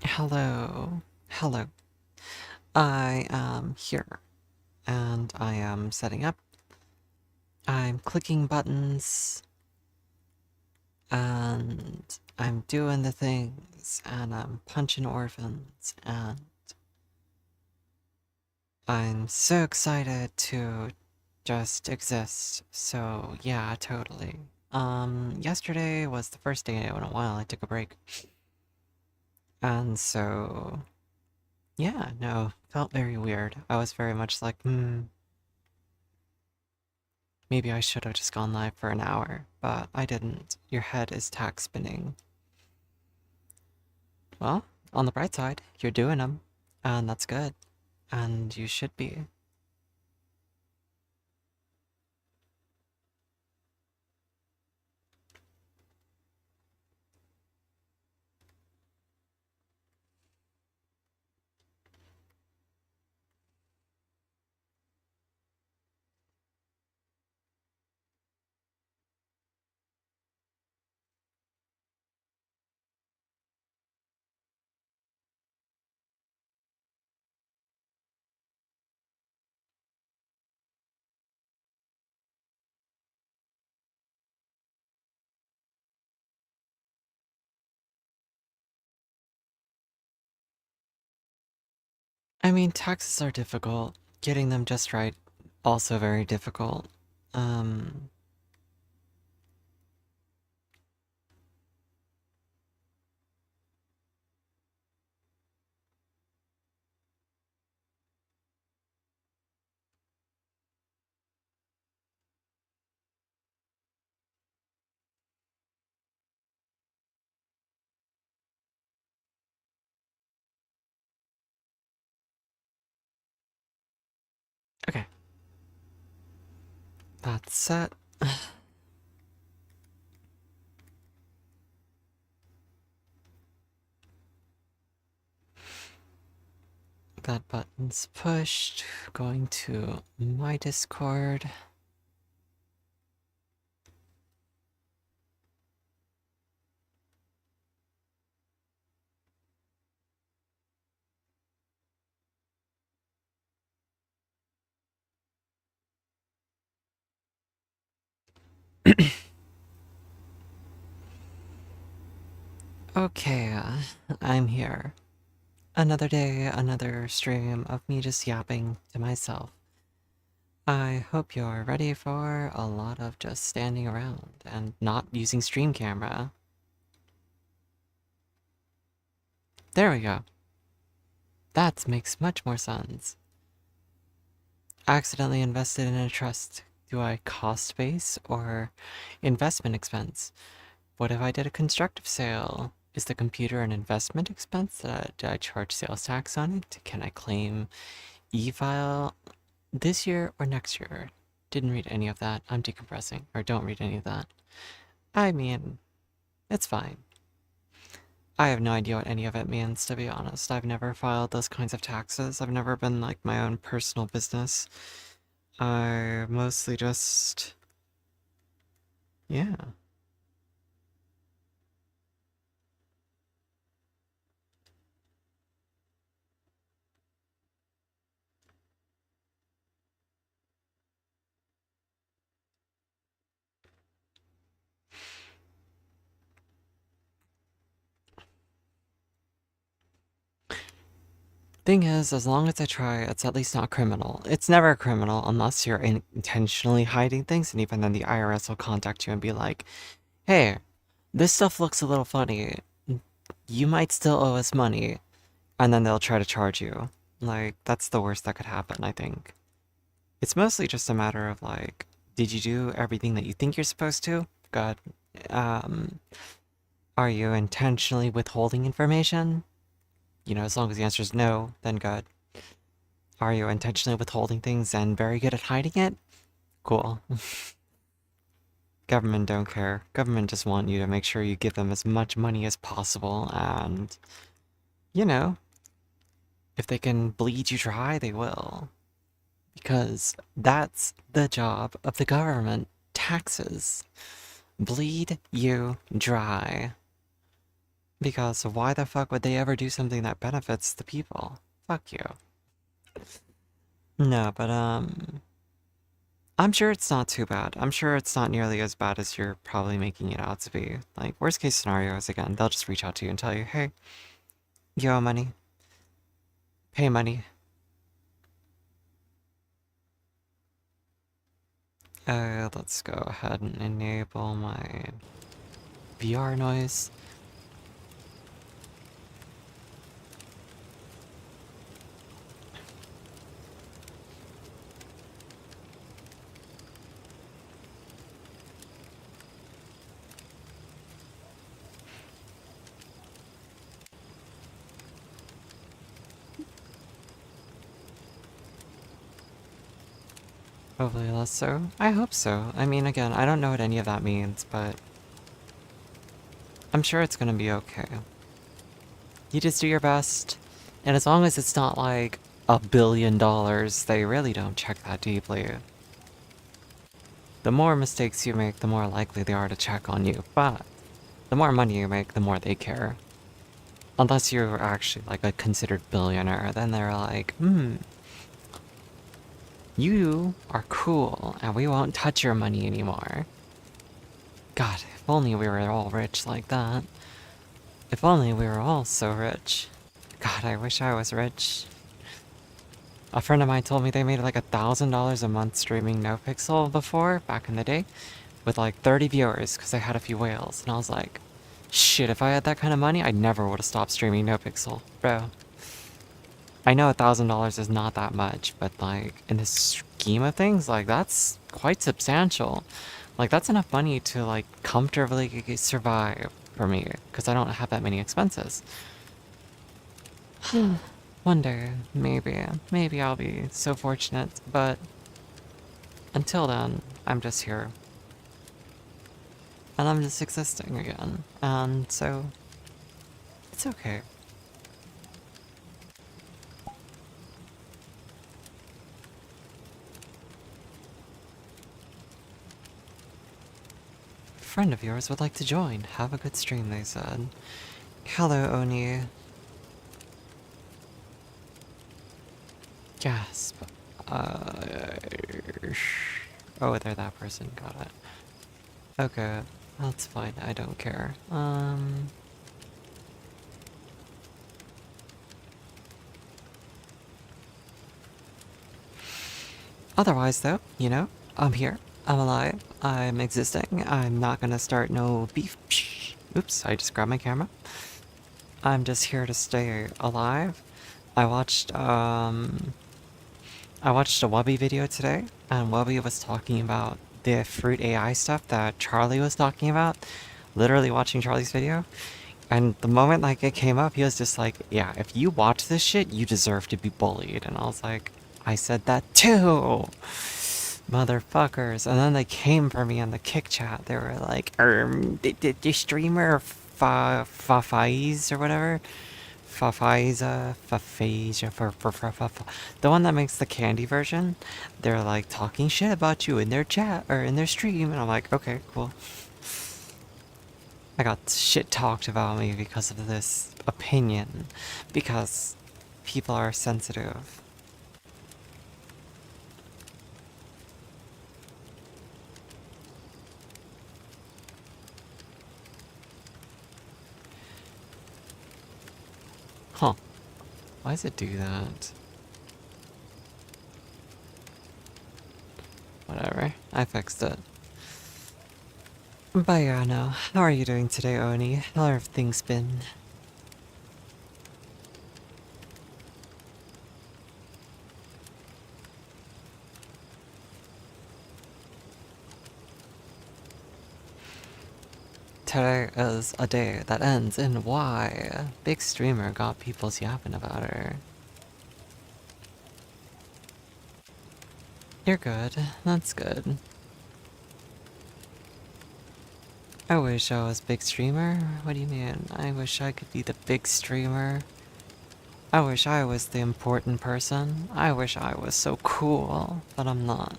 Hello. Hello. I am here and I am setting up. I'm clicking buttons and I'm doing the things and I'm punching orphans and I'm so excited to just exist. So, yeah, totally. Yesterday was the first day in a while I took a break. And so, yeah, no, felt very weird. I was very much like, maybe I should have just gone live for an hour, but I didn't. Your head is tack spinning. Well, on the bright side, you're doing them, and that's good. And you should be. I mean, taxes are difficult. Getting them just right, also very difficult. Um, okay. That's set. That button's pushed. Going to my Discord. Okay, I'm here. Another day, another stream of me just yapping to myself. I hope you're ready for a lot of just standing around and not using stream camera. There we go. That makes much more sense. Accidentally invested in a trust. Do I cost base or investment expense? What if I did a constructive sale? Is the computer an investment expense? Do I charge sales tax on it? Can I claim e-file this year or next year? Didn't read any of that. I'm decompressing. Or don't read any of that. I mean, it's fine. I have no idea what any of it means, to be honest. I've never filed those kinds of taxes. I've never been like my own personal business. I mostly just. Yeah. Thing is, as long as I try, it's at least not criminal. It's never criminal unless you're intentionally hiding things, and even then the IRS will contact you and be like, hey, this stuff looks a little funny. You might still owe us money. And then they'll try to charge you. Like, that's the worst that could happen, I think. It's mostly just a matter of like, did you do everything that you think you're supposed to? Good. Um, are you intentionally withholding information? As long as the answer is no, then good. Are you intentionally withholding things and very good at hiding it? Cool. Government don't care. Government just want you to make sure you give them as much money as possible, and, you know, if they can bleed you dry, they will. Because that's the job of the government. Taxes. Bleed you dry. Because why the fuck would they ever do something that benefits the people? Fuck you. No, but I'm sure it's not too bad. I'm sure it's not nearly as bad as you're probably making it out to be. Like, worst case scenario is, again, they'll just reach out to you and tell you, hey, you owe money. Pay money. Let's go ahead and enable my VR noise. Hopefully less so. I hope so. I mean, again, I don't know what any of that means, but I'm sure it's gonna be okay. You just do your best, and as long as it's not like $1 billion, they really don't check that deeply. The more mistakes you make, the more likely they are to check on you, but the more money you make, the more they care. Unless you're actually like a considered billionaire, then they're like, you are cool, and we won't touch your money anymore. God, if only we were all rich like that. If only we were all so rich. God, I wish I was rich. A friend of mine told me they made like $1,000 a month streaming NoPixel before, back in the day, with like 30 viewers, because they had a few whales. And I was like, shit, if I had that kind of money, I never would have stopped streaming NoPixel. Bro. I know $1,000 is not that much, but like, in the scheme of things, like, that's quite substantial. Like, that's enough money to like comfortably survive for me, because I don't have that many expenses. One day, maybe I'll be so fortunate, but until then, I'm just here. And I'm just existing again, and so, it's okay. A friend of yours would like to join. Have a good stream, they said. Hello, Oni. Gasp. Oh, they're that person. Got it. Okay, that's fine. I don't care. Otherwise, though, you know, I'm here. I'm alive. I'm existing. I'm not gonna start no beef. Oops, I just grabbed my camera. I'm just here to stay alive. I watched a Wubby video today, and Wubby was talking about the fruit AI stuff that Charlie was talking about. Literally watching Charlie's video. And the moment like it came up, he was just like, yeah, if you watch this shit, you deserve to be bullied. And I was like, I said that too, motherfuckers. And then they came for me on the Kick chat. They were like, the streamer Fafaiz or whatever. Fafaiza, the one that makes the candy version. They're like talking shit about you in their chat or in their stream. And I'm like, okay, cool. I got shit talked about me because of this opinion. Because people are sensitive. Huh. Why does it do that? Whatever. I fixed it. But yeah, no. How are you doing today, Oni? How have things been? Today is a day that ends in Y. Big streamer got people's yapping about her. You're good. That's good. I wish I was big streamer. What do you mean? I wish I could be the big streamer. I wish I was the important person. I wish I was so cool, but I'm not.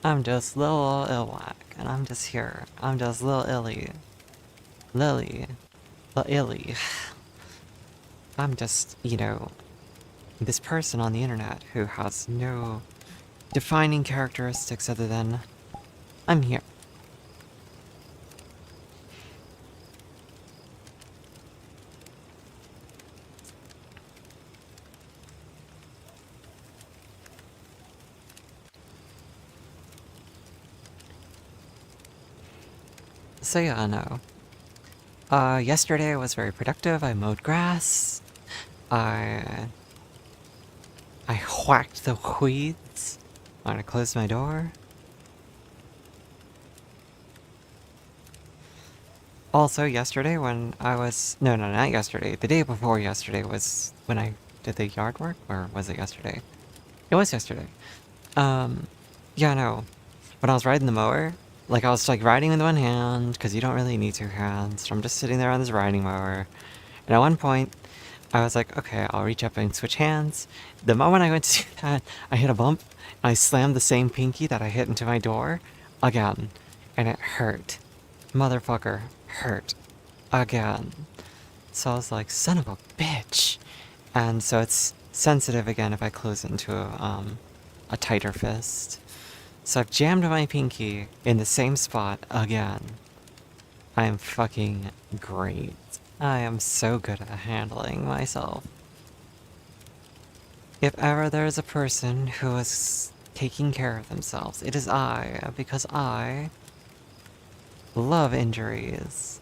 I'm just little Ilwak, and I'm just here. I'm just little Illy. Lily. But Illy, I'm just, this person on the internet who has no defining characteristics other than I'm here. So yeah, no. Yesterday was very productive. I mowed grass. I I whacked the weeds. I'm gonna close my door. Also, yesterday when I was... No, no, not yesterday. The day before yesterday was when I did the yard work, or was it yesterday? It was yesterday. Um, yeah, no. When I was riding the mower, like I was like riding with one hand, because you don't really need two hands. So I'm just sitting there on this riding mower. And at one point, I was like, okay, I'll reach up and switch hands. The moment I went to do that, I hit a bump. And I slammed the same pinky that I hit into my door again. And it hurt. Motherfucker, hurt. Again. So I was like, son of a bitch. And so it's sensitive again if I close it into a tighter fist. So I've jammed my pinky in the same spot again. I am fucking great. I am so good at handling myself. If ever there is a person who is taking care of themselves, it is I, because I love injuries.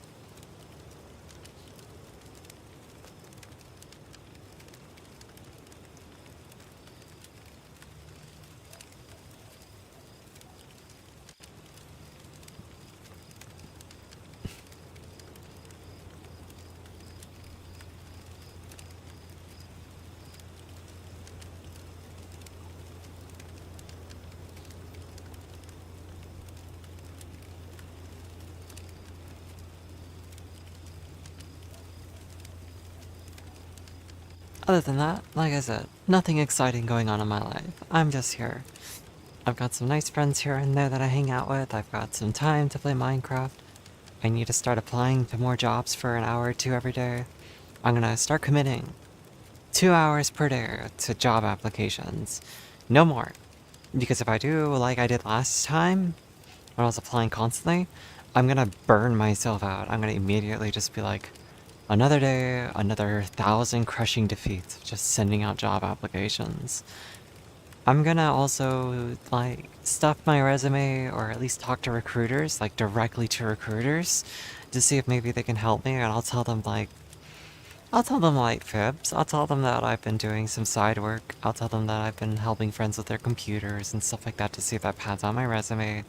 Other than that, like I said, nothing exciting going on in my life. I'm just here. I've got some nice friends here and there that I hang out with. I've got some time to play Minecraft. I need to start applying to more jobs for an hour or two every day. I'm gonna start committing 2 hours per day to job applications. No more. Because if I do like I did last time, when I was applying constantly, I'm gonna burn myself out. I'm gonna immediately just be like, another day, another 1,000 crushing defeats of just sending out job applications. I'm gonna also, like, stuff my resume or at least talk to recruiters, like directly to recruiters, to see if maybe they can help me, and I'll tell them light fibs. I'll tell them that I've been doing some side work. I'll tell them that I've been helping friends with their computers and stuff like that to see if that pads on my resume.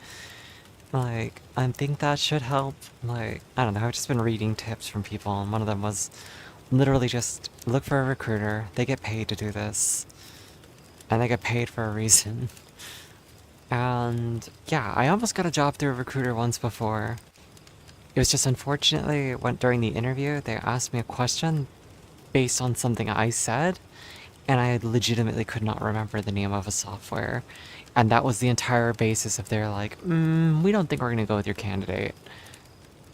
Like, I think that should help. Like, I don't know, I've just been reading tips from people, and one of them was literally just look for a recruiter. They get paid to do this. And they get paid for a reason. And yeah, I almost got a job through a recruiter once before. It was just unfortunately when during the interview they asked me a question based on something I said, and I legitimately could not remember the name of a software. And that was the entire basis of their like, we don't think we're gonna go with your candidate.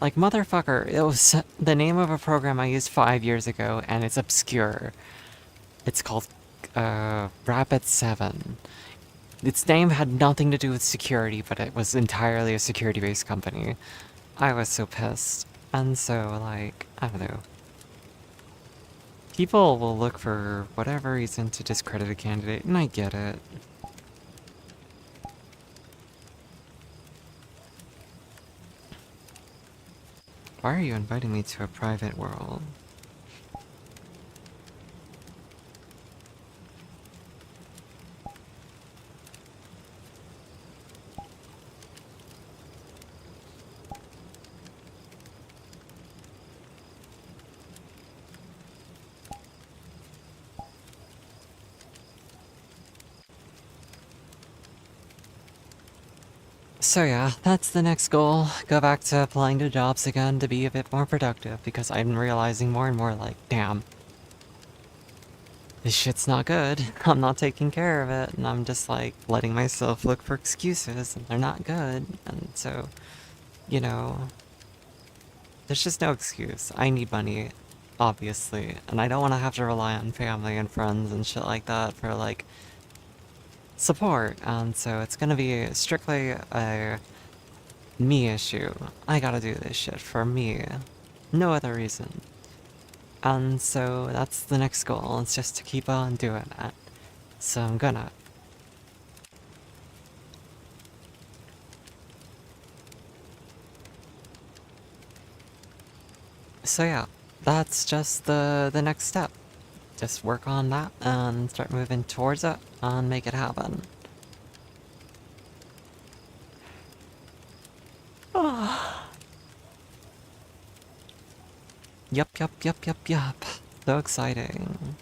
Like, motherfucker, it was the name of a program I used 5 years ago, and it's obscure. It's called, Rapid 7. Its name had nothing to do with security, but it was entirely a security-based company. I was so pissed. And so, like, I don't know. People will look for whatever reason to discredit a candidate, and I get it. Why are you inviting me to a private world? So yeah, that's the next goal. Go back to applying to jobs again to be a bit more productive, because I'm realizing more and more like, damn, this shit's not good. I'm not taking care of it, and I'm just like letting myself look for excuses, and they're not good. And so, you know, There's just no excuse. I need money, obviously, and I don't want to have to rely on family and friends and shit like that for, like, support, and so it's gonna be strictly a me issue. I gotta do this shit for me. No other reason. And so that's the next goal, it's just to keep on doing that. So I'm gonna. So yeah, that's just the next step. Just work on that and start moving towards it and make it happen. Yup, yup, yup, yup, yup. So exciting.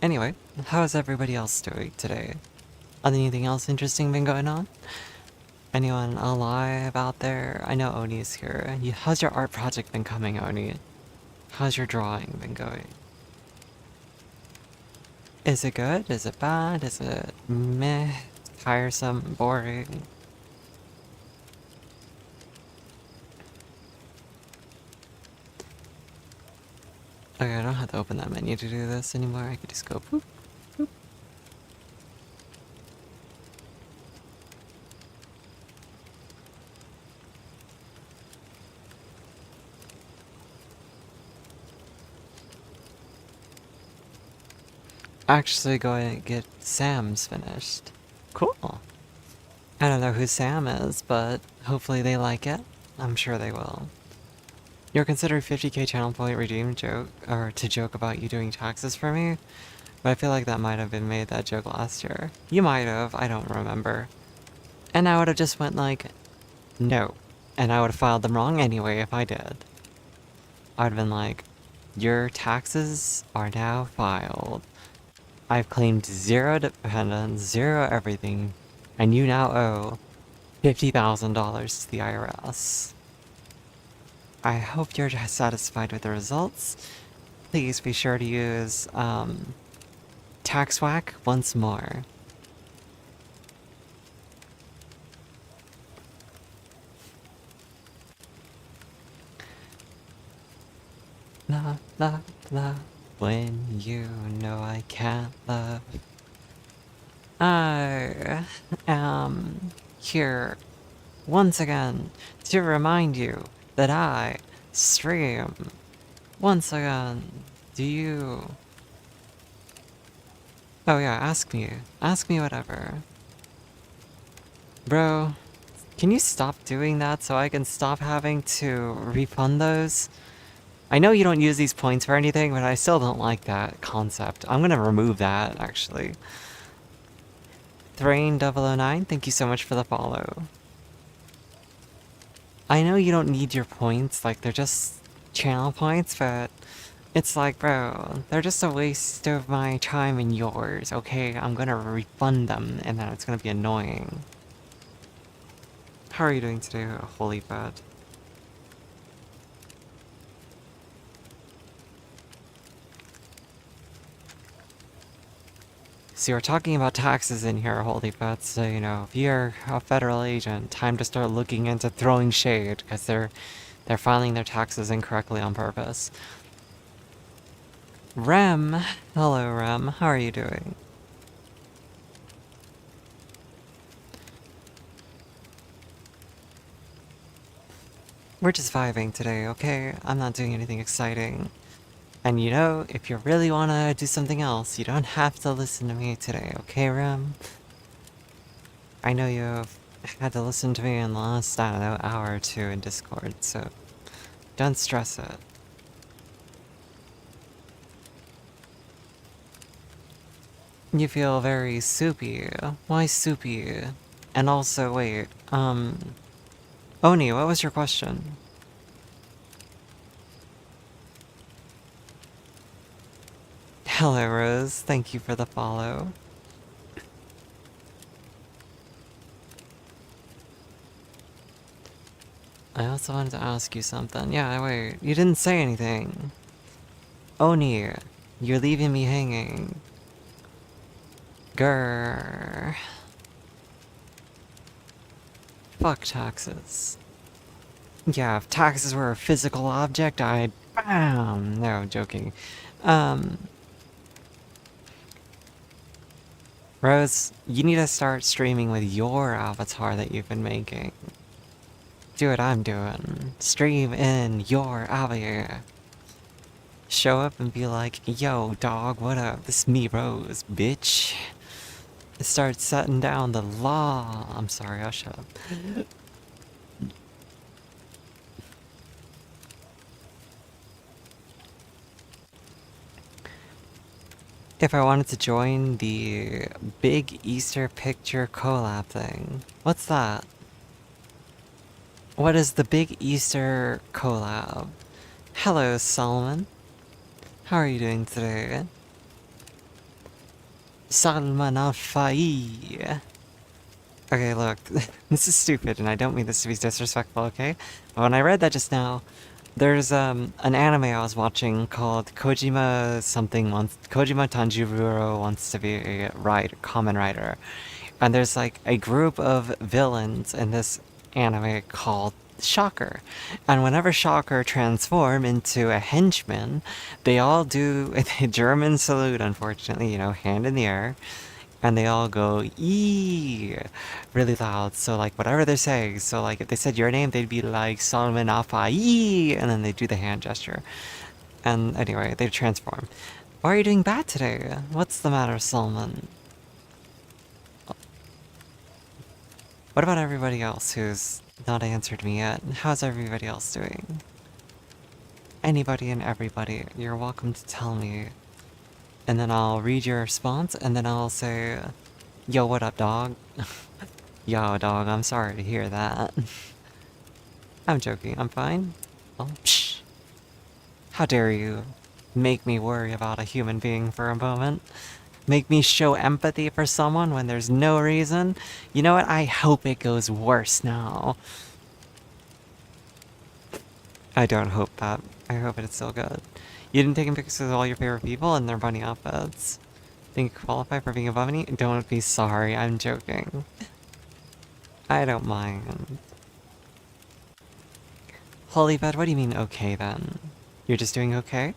Anyway, how's everybody else doing today? Anything else interesting been going on? Anyone alive out there? I know Oni's here. How's your art project been coming, Oni? How's your drawing been going? Is it good? Is it bad? Is it meh? Tiresome? Boring? Okay, I don't have to open that menu to do this anymore. I could just go boop, boop. Actually going to get Sam's finished. Cool. I don't know who Sam is, but hopefully they like it. I'm sure they will. You're considered 50k channel point redeemed joke, or to joke about you doing taxes for me? But I feel like that might have been made that joke last year. You might have, I don't remember. And I would have just went like, no. And I would have filed them wrong anyway if I did. I would have been like, your taxes are now filed. I've claimed 0 dependents, 0 everything, and you now owe $50,000 to the IRS. I hope you're satisfied with the results. Please be sure to use, TaxWhack once more. La la la, when you know I can't love. I am here once again to remind you that I stream. Once again, do you... Oh yeah, ask me. Ask me whatever. Bro, can you stop doing that so I can stop having to refund those? I know you don't use these points for anything, but I still don't like that concept. I'm gonna remove that, actually. Thrain009, thank you so much for the follow. I know you don't need your points, like, they're just channel points, but it's like, bro, they're just a waste of my time and yours, okay? I'm gonna refund them, and then it's gonna be annoying. How are you doing today, Holy Bad? So you're talking about taxes in here, Holy Bad, so, you know, if you're a federal agent, time to start looking into throwing shade, because they're filing their taxes incorrectly on purpose. Rem! Hello, Rem. How are you doing? We're just vibing today, okay? I'm not doing anything exciting. And you know, if you really want to do something else, you don't have to listen to me today, okay, Rem? I know you've had to listen to me in the last, I don't know, hour or two in Discord, so don't stress it. You feel very soupy. Why soupy? And also, wait, Oni, what was your question? Hello, Rose. Thank you for the follow. I also wanted to ask you something. Yeah, wait. You didn't say anything. Oni, you're leaving me hanging. Grrr. Fuck taxes. Yeah, if taxes were a physical object, I'd... Bam! No, joking. Um... Rose, you need to start streaming with your avatar that you've been making. Do what I'm doing. Stream in your avatar. Show up and be like, yo, dog, what up? This me, Rose, bitch. Start setting down the law. I'm sorry, I'll shut up. If I wanted to join the Big Easter Picture collab thing. What's that? What is the Big Easter collab? Hello, Solomon. How are you doing today? Salman Al-Fai. Okay, look, this is stupid and I don't mean this to be disrespectful, okay? But when I read that just now, there's an anime I was watching called Kojima Tanjiro wants to be a common writer. And there's like a group of villains in this anime called Shocker. And whenever Shocker transform into a henchman, they all do a German salute, unfortunately, you know, hand in the air. And they all go, "Ee!" really loud. So, like, whatever they're saying. So, like, if they said your name, they'd be like, Solomon Afai, and then they do the hand gesture. And anyway, they transform. Why are you doing bad today? What's the matter, Solomon? What about everybody else who's not answered me yet? How's everybody else doing? Anybody and everybody, you're welcome to tell me. And then I'll read your response, and then I'll say, yo, what up, dog? Yo, dog, I'm sorry to hear that. I'm joking, I'm fine. Oh, psh. How dare you make me worry about a human being for a moment? Make me show empathy for someone when there's no reason? You know what? I hope it goes worse now. I don't hope that. I hope it's still good. You didn't take pictures of all your favorite people and their bunny outfits. Think you qualify for being a bunny? Don't be sorry, I'm joking. I don't mind. Holybed, what do you mean okay then? You're just doing okay?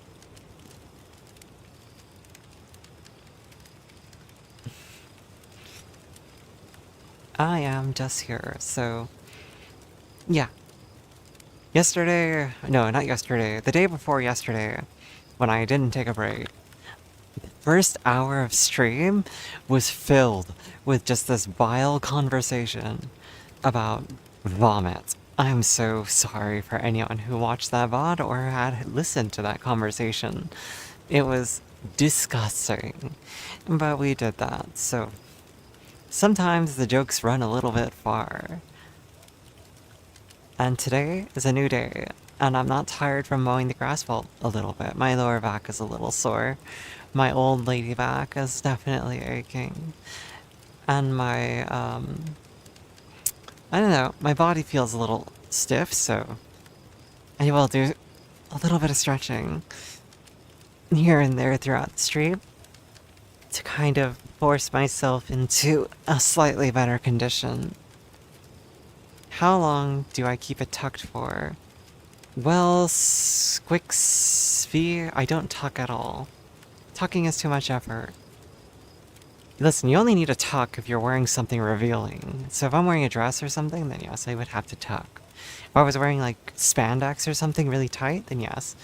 I am just here, so... Yeah. Yesterday... No, not yesterday. The day before yesterday, when I didn't take a break, the first hour of stream was filled with just this vile conversation about vomit. I'm so sorry for anyone who watched that VOD or had listened to that conversation. It was disgusting. But we did that, so... Sometimes the jokes run a little bit far. And today is a new day, and I'm not tired from mowing the grass. Well, a little bit. My lower back is a little sore. My old lady back is definitely aching. And my, I don't know, my body feels a little stiff, so I will do a little bit of stretching here and there throughout the stream to kind of force myself into a slightly better condition. How long do I keep it tucked for? Well, Squixfee, I don't tuck at all. Tucking is too much effort. Listen, you only need a tuck if you're wearing something revealing. So if I'm wearing a dress or something, then yes, I would have to tuck. If I was wearing like spandex or something really tight, then yes.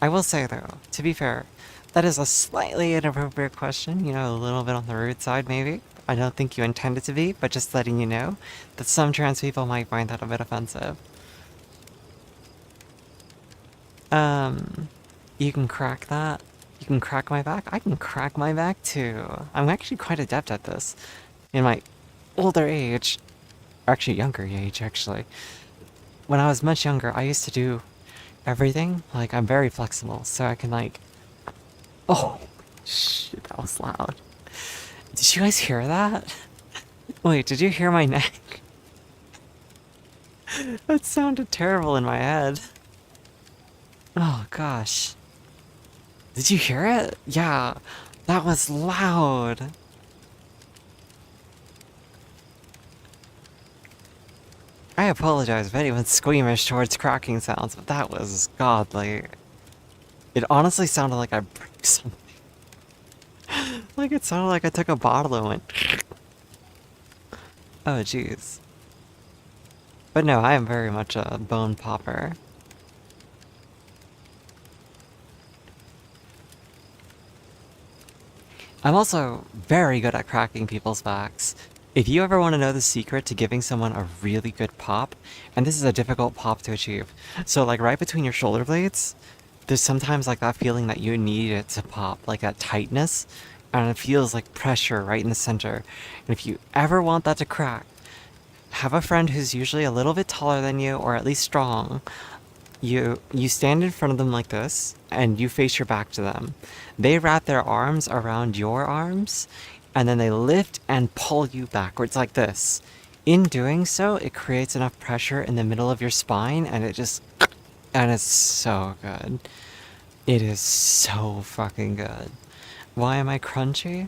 I will say though, to be fair, that is a slightly inappropriate question, you know, a little bit on the rude side maybe. I don't think you intend it to be, but just letting you know that some trans people might find that a bit offensive. You can crack that. You can crack my back. I can crack my back too. I'm actually quite adept at this. In my older age, or actually younger age actually. When I was much younger, I used to do everything. Like, I'm very flexible, so I can like... Oh, shit, that was loud. Did you guys hear that? Wait, did you hear my neck? That sounded terrible in my head. Oh gosh. Did you hear it? Yeah, that was loud. I apologize if anyone's squeamish towards cracking sounds, but that was godly. It honestly sounded like I broke something. Like it sounded like I took a bottle and went. Oh jeez. But no, I am very much a bone popper. I'm also very good at cracking people's backs. If you ever want to know the secret to giving someone a really good pop, and this is a difficult pop to achieve, so like right between your shoulder blades, there's sometimes like that feeling that you need it to pop, like that tightness, and it feels like pressure right in the center. And if you ever want that to crack, have a friend who's usually a little bit taller than you, or at least strong. You stand in front of them like this, and you face your back to them. They wrap their arms around your arms, and then they lift and pull you backwards like this. In doing so, it creates enough pressure in the middle of your spine, and and it's so good. It is so fucking good. Why am I crunchy?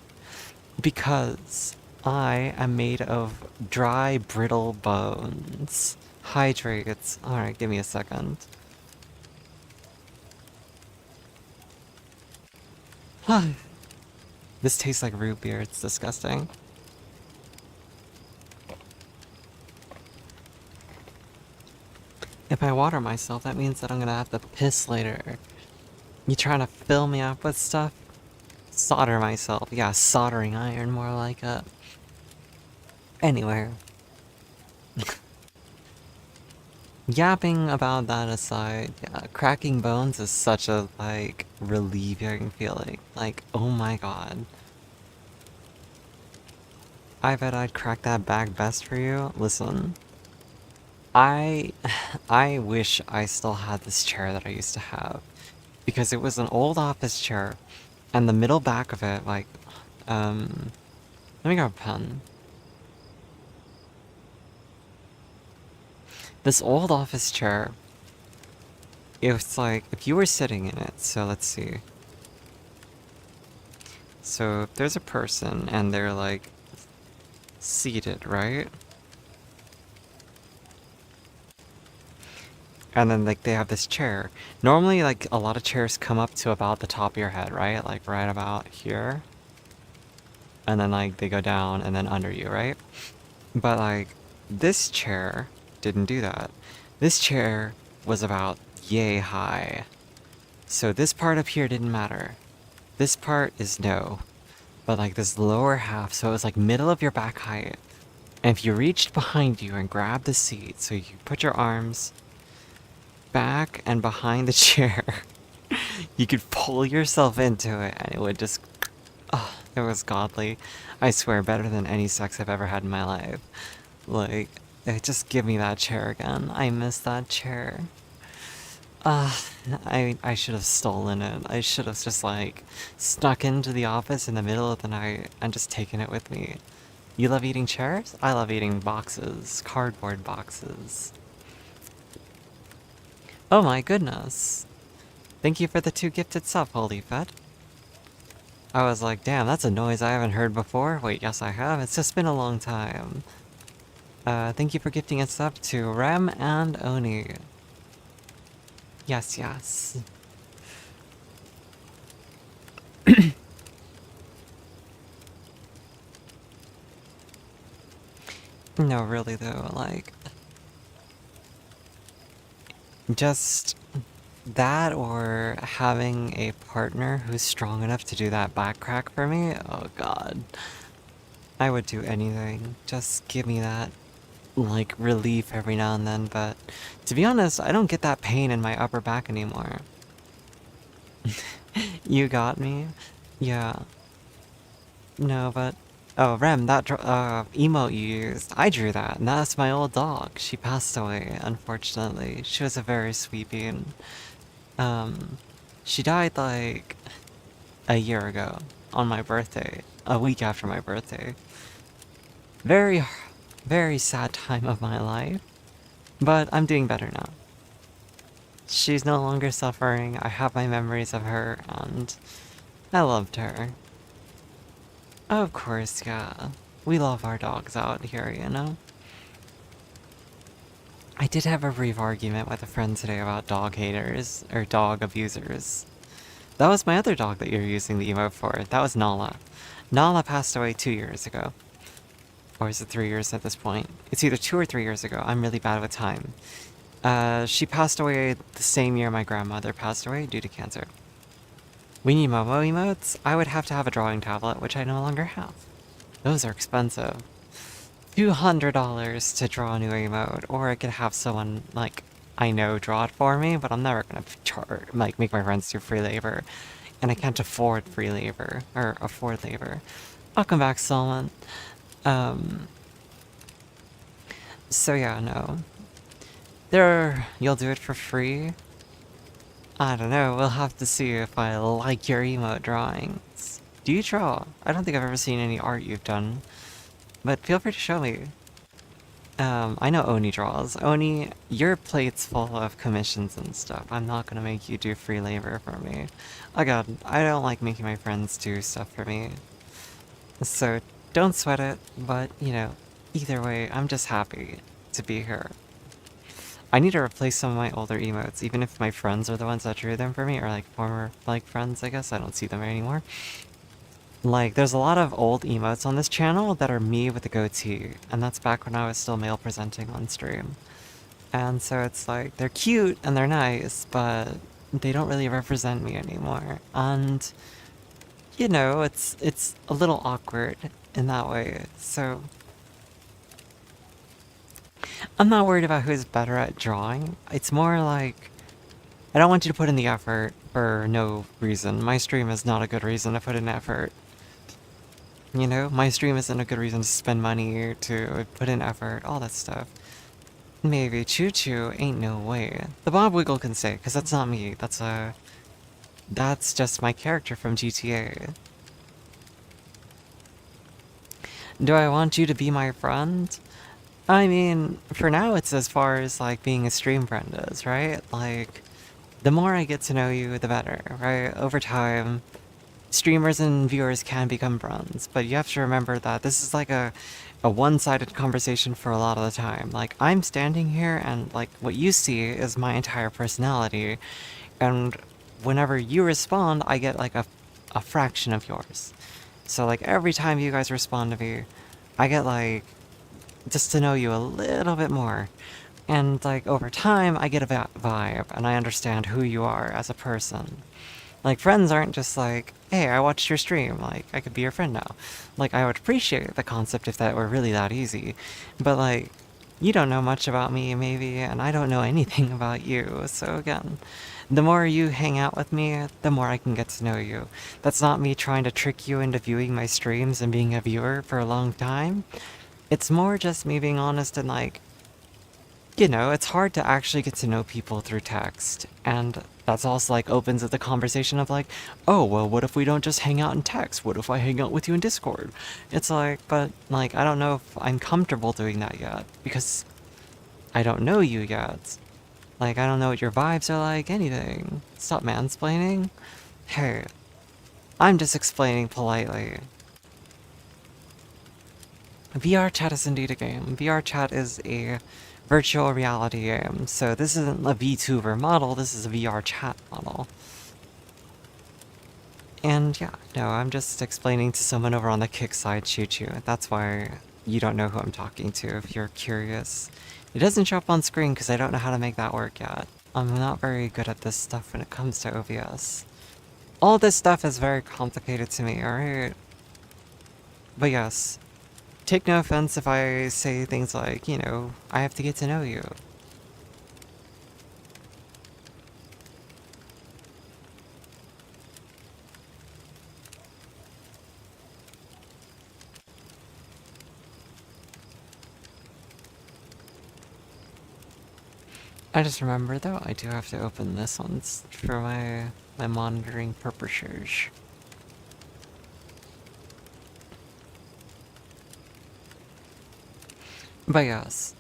Because I am made of dry, brittle bones. Hydrates. Alright, give me a second. This tastes like root beer, it's disgusting. If I water myself, that means that I'm gonna have to piss later. You trying to fill me up with stuff? Solder myself. Yeah, soldering iron, more like it. Anyway. Yapping about that aside, yeah, cracking bones is such a, like, relieving feeling. Like, oh my god. I bet I'd crack that back best for you. Listen. I I wish I still had this chair that I used to have. Because it was an old office chair. And the middle back of it, like, let me grab a pen. This old office chair, it's like, if you were sitting in it, so let's see. So if there's a person and they're like seated, right? And then like they have this chair. Normally like a lot of chairs come up to about the top of your head, right? Like right about here. And then like they go down and then under you, right? But like this chair didn't do that. This chair was about yay high. So this part up here didn't matter. This part is no. But like this lower half, so it was like middle of your back height. And if you reached behind you and grabbed the seat, so you put your arms back and behind the chair, you could pull yourself into it and it would just, oh, it was godly. I swear, better than any sex I've ever had in my life. Like, just give me that chair again. I miss that chair. I should have stolen it. I should have just like snuck into the office in the middle of the night and just taken it with me. You love eating chairs? I love eating boxes, cardboard boxes. Oh my goodness. Thank you for the 2 gifted sub, Holy Fed. I was like, damn, that's a noise I haven't heard before. Wait, yes I have. It's just been a long time. Thank you for gifting a sub to Rem and Oni. Yes, yes. No, really though, like... just... that or having a partner who's strong enough to do that back crack for me? Oh god. I would do anything. Just give me that, like, relief every now and then, but... to be honest, I don't get that pain in my upper back anymore. You got me? Yeah. No, but... oh, Rem, that emote you used, I drew that, and that's my old dog. She passed away, unfortunately. She was a very sweet being. She died, like, a year ago, on my birthday. A week after my birthday. Very, very sad time of my life. But I'm doing better now. She's no longer suffering. I have my memories of her, and I loved her. Of course, yeah. We love our dogs out here, you know? I did have a brief argument with a friend today about dog haters, or dog abusers. That was my other dog that you're using the emote for. That was Nala. Nala passed away 2 years ago. Or is it 3 years at this point? It's either 2 or 3 years ago. I'm really bad with time. She passed away the same year my grandmother passed away due to cancer. We need Momo emotes? I would have to have a drawing tablet, which I no longer have. Those are expensive. $200 to draw a new emote, or I could have someone, like, I know draw it for me, but I'm never gonna make my friends do free labor. And I can't afford free labor, or afford labor. Welcome back, Solomon. So yeah, no. You'll do it for free? I don't know, we'll have to see if I like your emote drawings. Do you draw? I don't think I've ever seen any art you've done. But feel free to show me. I know Oni draws. Oni, your plate's full of commissions and stuff. I'm not gonna make you do free labor for me. Oh god, I don't like making my friends do stuff for me. So, don't sweat it, but, you know, either way, I'm just happy to be here. I need to replace some of my older emotes, even if my friends are the ones that drew them for me, or like former, like, friends, I guess. I don't see them anymore. Like, there's a lot of old emotes on this channel that are me with a goatee, and that's back when I was still male presenting on stream. And so it's like, they're cute and they're nice, but they don't really represent me anymore. And, you know, it's a little awkward in that way, so... I'm not worried about who's better at drawing. It's more like, I don't want you to put in the effort for no reason. My stream is not a good reason to put in effort. You know, my stream isn't a good reason to spend money, to put in effort, all that stuff. Maybe Choo Choo ain't no way. The Bob Wiggle can say, because that's not me. That's just my character from GTA. Do I want you to be my friend? I mean, for now it's as far as, like, being a stream friend is, right? Like, the more I get to know you, the better, right? Over time, streamers and viewers can become friends, but you have to remember that this is like a one-sided conversation for a lot of the time. Like, I'm standing here and, like, what you see is my entire personality, and whenever you respond, I get, like, a fraction of yours. So, like, every time you guys respond to me, I get, like, just to know you a little bit more. And, like, over time, I get a vibe, and I understand who you are as a person. Like, friends aren't just like, hey, I watched your stream, like, I could be your friend now. Like, I would appreciate the concept if that were really that easy. But, like, you don't know much about me, maybe, and I don't know anything about you. So, again, the more you hang out with me, the more I can get to know you. That's not me trying to trick you into viewing my streams and being a viewer for a long time. It's more just me being honest and, like, you know, it's hard to actually get to know people through text. And that's also, like, opens up the conversation of, like, oh, well, what if we don't just hang out in text? What if I hang out with you in Discord? It's like, but, like, I don't know if I'm comfortable doing that yet, because I don't know you yet. Like, I don't know what your vibes are like, anything. Stop mansplaining. Hey, I'm just explaining politely. VR chat is indeed a game. VR chat is a virtual reality game, so this isn't a VTuber model, this is a VR chat model. And yeah, no, I'm just explaining to someone over on the kick side, Choo Choo. That's why you don't know who I'm talking to, if you're curious. It doesn't show up on screen because I don't know how to make that work yet. I'm not very good at this stuff when it comes to OBS. All this stuff is very complicated to me, alright? But yes, take no offense if I say things like, you know, I have to get to know you. I just remember though, I do have to open this one for my monitoring purposes. But yes,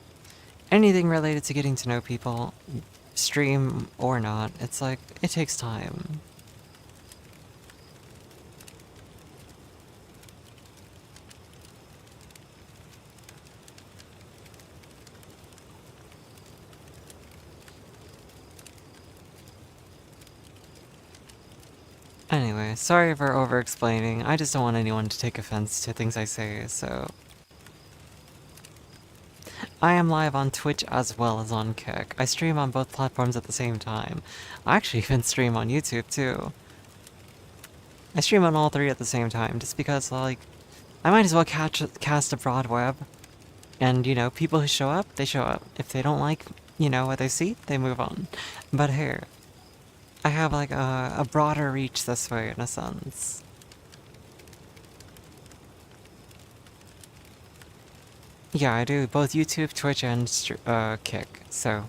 anything related to getting to know people, stream or not, it's like, it takes time. Anyway, sorry for over-explaining. I just don't want anyone to take offense to things I say, so... I am live on Twitch as well as on Kick. I stream on both platforms at the same time. I actually even stream on YouTube, too. I stream on all three at the same time, just because, like, I might as well cast a broad web. And, you know, people who show up, they show up. If they don't like, you know, what they see, they move on. But here, I have, like, a broader reach this way, in a sense. Yeah, I do both YouTube, Twitch, and Kick, so...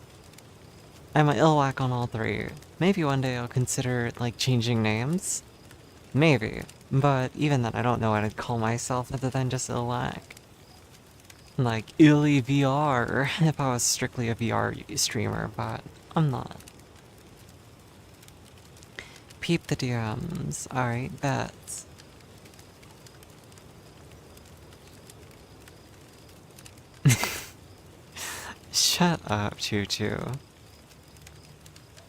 I'm an Ilwak on all three. Maybe one day I'll consider, like, changing names? Maybe. But even then, I don't know what I'd call myself other than just Ilwak. Like, Illy VR, if I was strictly a VR streamer, but I'm not. Peep the DMs. Alright, bet. Shut up, Choo Choo.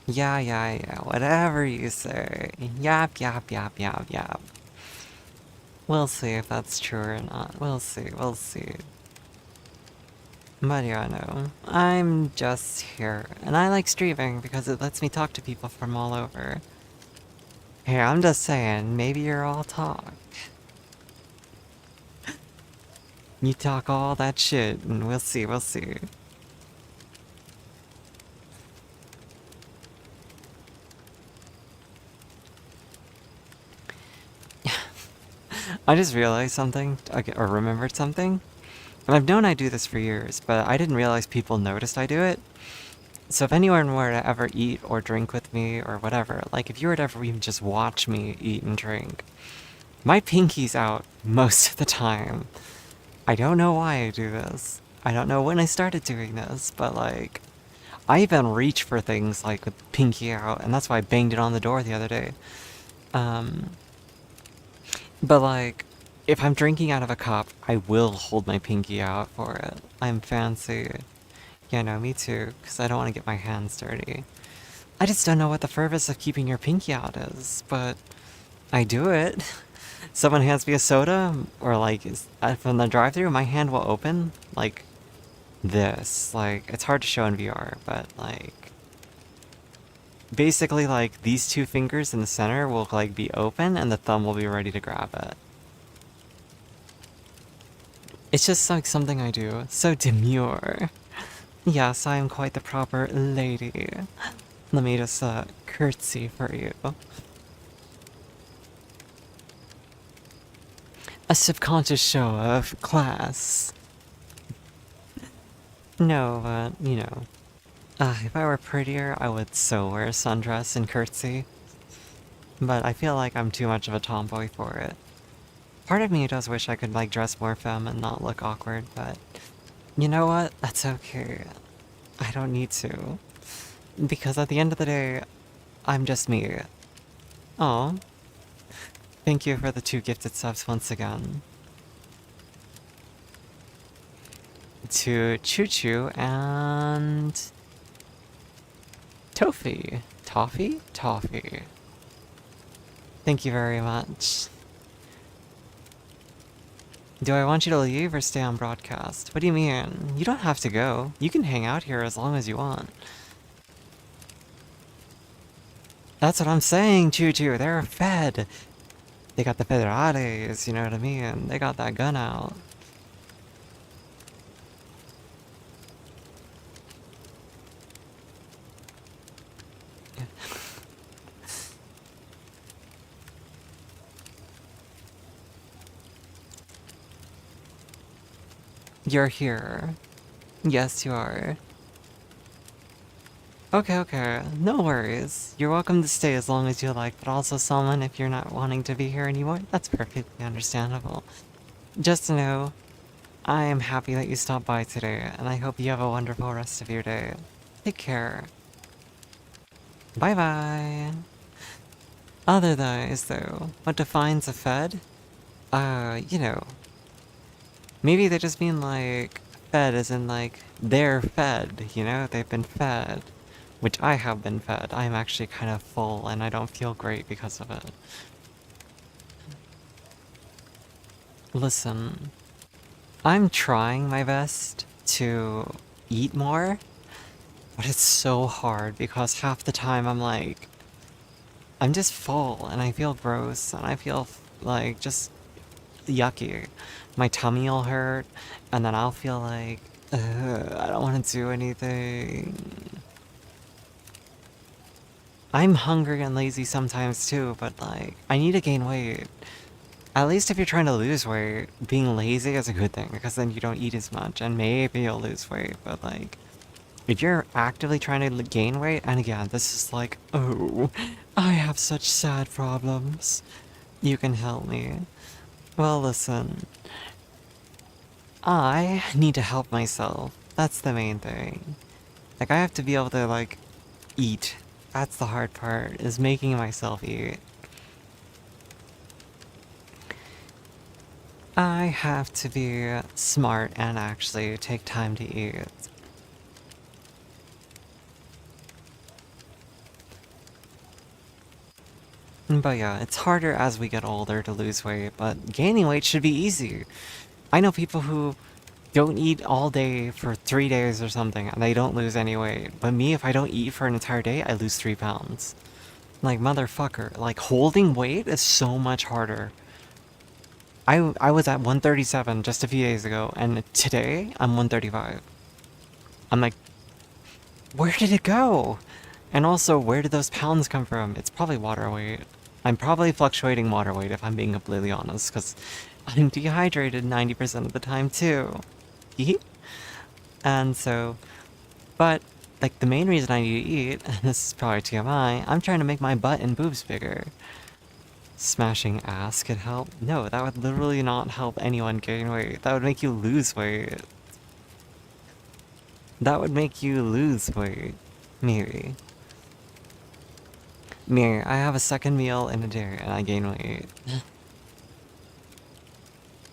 Yeah, whatever you say. Yap. We'll see if that's true or not. We'll see. But yeah, no. I'm just here. And I like streaming because it lets me talk to people from all over. Hey, I'm just saying, maybe you're all talk. You talk all that shit, and we'll see. I just realized something, or remembered something. And I've known I do this for years, but I didn't realize people noticed I do it. So if anyone were to ever eat or drink with me or whatever, like if you were to ever even just watch me eat and drink, my pinky's out most of the time. I don't know why I do this. I don't know when I started doing this, but like, I even reach for things like with pinky out, and that's why I banged it on the door the other day. But like, if I'm drinking out of a cup, I will hold my pinky out for it. I'm fancy. Yeah, no, me too, because I don't want to get my hands dirty. I just don't know what the purpose of keeping your pinky out is, but I do it. Someone hands me a soda, or like, from the drive-thru, my hand will open, like, this. Like, it's hard to show in VR, but like... Basically, like, these two fingers in the center will, like, be open, and the thumb will be ready to grab it. It's just, like, something I do. So demure. Yes, I am quite the proper lady. Let me just, curtsy for you. A subconscious show of class. No, but, you know. If I were prettier, I would so wear a sundress and curtsy. But I feel like I'm too much of a tomboy for it. Part of me does wish I could, like, dress more femme and not look awkward, but... You know what? That's okay. I don't need to. Because at the end of the day, I'm just me. Oh. Thank you for the 2 gifted subs once again. To Choo Choo and... Toffee. Toffee. Thank you very much. Do I want you to leave or stay on broadcast? What do you mean? You don't have to go. You can hang out here as long as you want. That's what I'm saying, Choo Choo. They're fed. They got the federales, you know what I mean? They got that gun out. You're here. Yes, you are. Okay. No worries. You're welcome to stay as long as you like, but also someone if you're not wanting to be here anymore. That's perfectly understandable. Just know, I am happy that you stopped by today, and I hope you have a wonderful rest of your day. Take care. Bye bye. Otherwise, though, what defines a fed? You know, maybe they just mean like fed as in like they're fed, you know? They've been fed. Which I have been fed. I am actually kind of full and I don't feel great because of it. Listen, I'm trying my best to eat more, but it's so hard because half the time I'm like, I'm just full and I feel gross and I feel like just yucky. My tummy will hurt and then I'll feel like, I don't want to do anything. I'm hungry and lazy sometimes too, but like, I need to gain weight. At least if you're trying to lose weight, being lazy is a good thing because then you don't eat as much and maybe you'll lose weight. But like, if you're actively trying to gain weight, and again, this is like, oh, I have such sad problems. You can help me. Well, listen, I need to help myself. That's the main thing. Like, I have to be able to like eat. That's the hard part, is making myself eat. I have to be smart and actually take time to eat. But yeah, it's harder as we get older to lose weight, but gaining weight should be easy. I know people who don't eat all day for 3 days or something and they don't lose any weight. But me, if I don't eat for an entire day, I lose 3 pounds. Like, motherfucker. Like, holding weight is so much harder. I was at 137 just a few days ago, and today I'm 135. I'm like, where did it go? And also, where did those pounds come from? It's probably water weight. I'm probably fluctuating water weight if I'm being completely honest, because I'm dehydrated 90% of the time too. And so, but, like, the main reason I need to eat, and this is probably TMI, I'm trying to make my butt and boobs bigger. Smashing ass could help? No, that would literally not help anyone gain weight. That would make you lose weight. That would make you lose weight. Maybe. Me, I have a second meal in a day and I gain weight.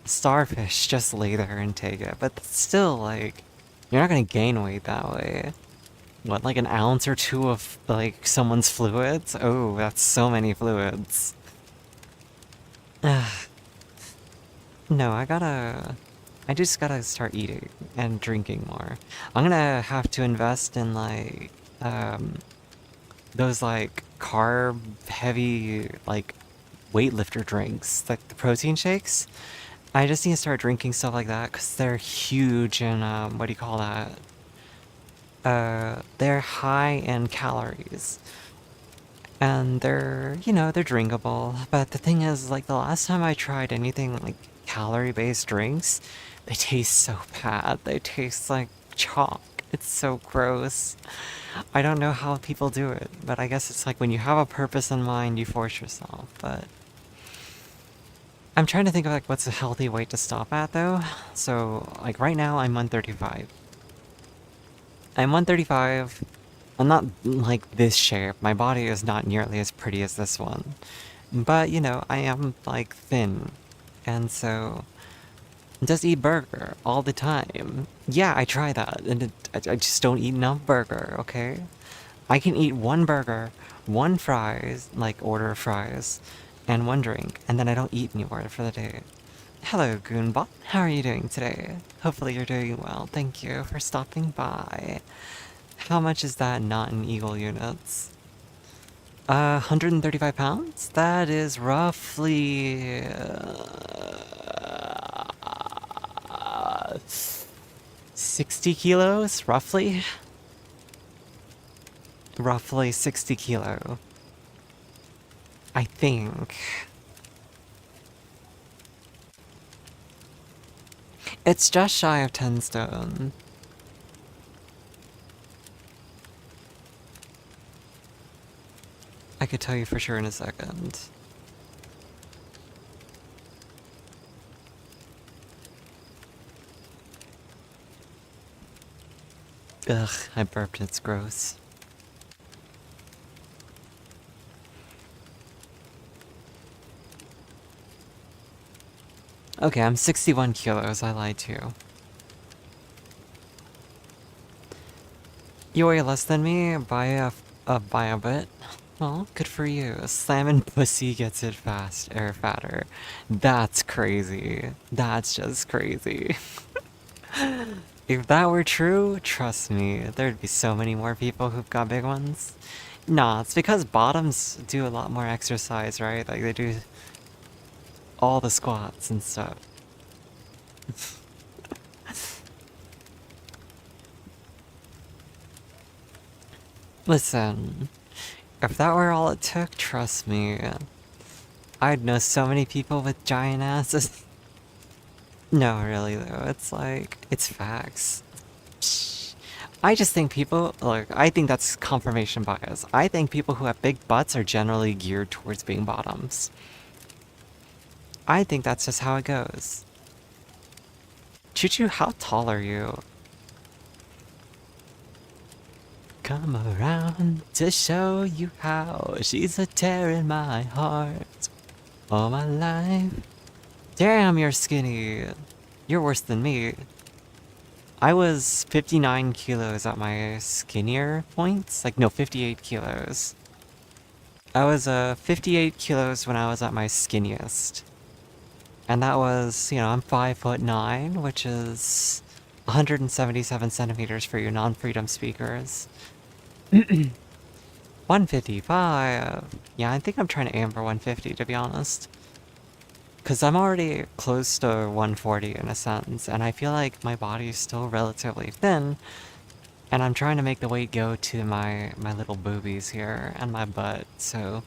Starfish, just lay there and take it. But still, like, you're not gonna gain weight that way. What, like an ounce or two of, like, someone's fluids? Oh, that's so many fluids. No, I just gotta start eating and drinking more. I'm gonna have to invest in, like, those, like, carb-heavy, like, weightlifter drinks, like the protein shakes. I just need to start drinking stuff like that because they're huge and, what do you call that? They're high in calories. And they're, you know, they're drinkable. But the thing is, like, the last time I tried anything like calorie-based drinks, they taste so bad. They taste like chalk. It's so gross. I don't know how people do it, but I guess it's like when you have a purpose in mind, you force yourself. But I'm trying to think of like what's a healthy weight to stop at though. So like right now I'm 135. I'm 135. I'm not like this shape. My body is not nearly as pretty as this one. But you know, I am like thin. And so just eat burger all the time. Yeah, I try that and I just don't eat enough burger, okay? I can eat one burger, one fries, like order of fries, and one drink, and then I don't eat anymore for the day. Hello, Goonbot. How are you doing today? Hopefully you're doing well. Thank you for stopping by. How much is that not in Eagle units? 135 pounds? That is roughly... 60 kilos, roughly? Roughly 60 kilo. I think. It's just shy of 10 stone. I could tell you for sure in a second. Ugh, I burped, it's gross. Okay, I'm 61 kilos, I lied to you. You weigh less than me by a bit? Well, good for you. Slamming pussy gets it fast or fatter. That's crazy. That's just crazy. If that were true, trust me, there'd be so many more people who've got big ones. Nah, it's because bottoms do a lot more exercise, right? Like they do all the squats and stuff. Listen, if that were all it took, trust me, I'd know so many people with giant asses. No, really though, it's like, it's facts. I just think people, look, I think that's confirmation bias. I think people who have big butts are generally geared towards being bottoms. I think that's just how it goes. Choo-choo, how tall are you? Come around to show you how she's a tear in my heart. All my life. Damn, you're skinny. You're worse than me. I was 59 kilos at my skinnier points. Like, no, 58 kilos. I was 58 kilos when I was at my skinniest. And that was, you know, I'm 5'9", which is 177 centimeters for you non-freedom speakers. 155. Yeah, I think I'm trying to aim for 150, to be honest. Because I'm already close to 140 in a sense, and I feel like my body is still relatively thin, and I'm trying to make the weight go to my little boobies here, and my butt, so...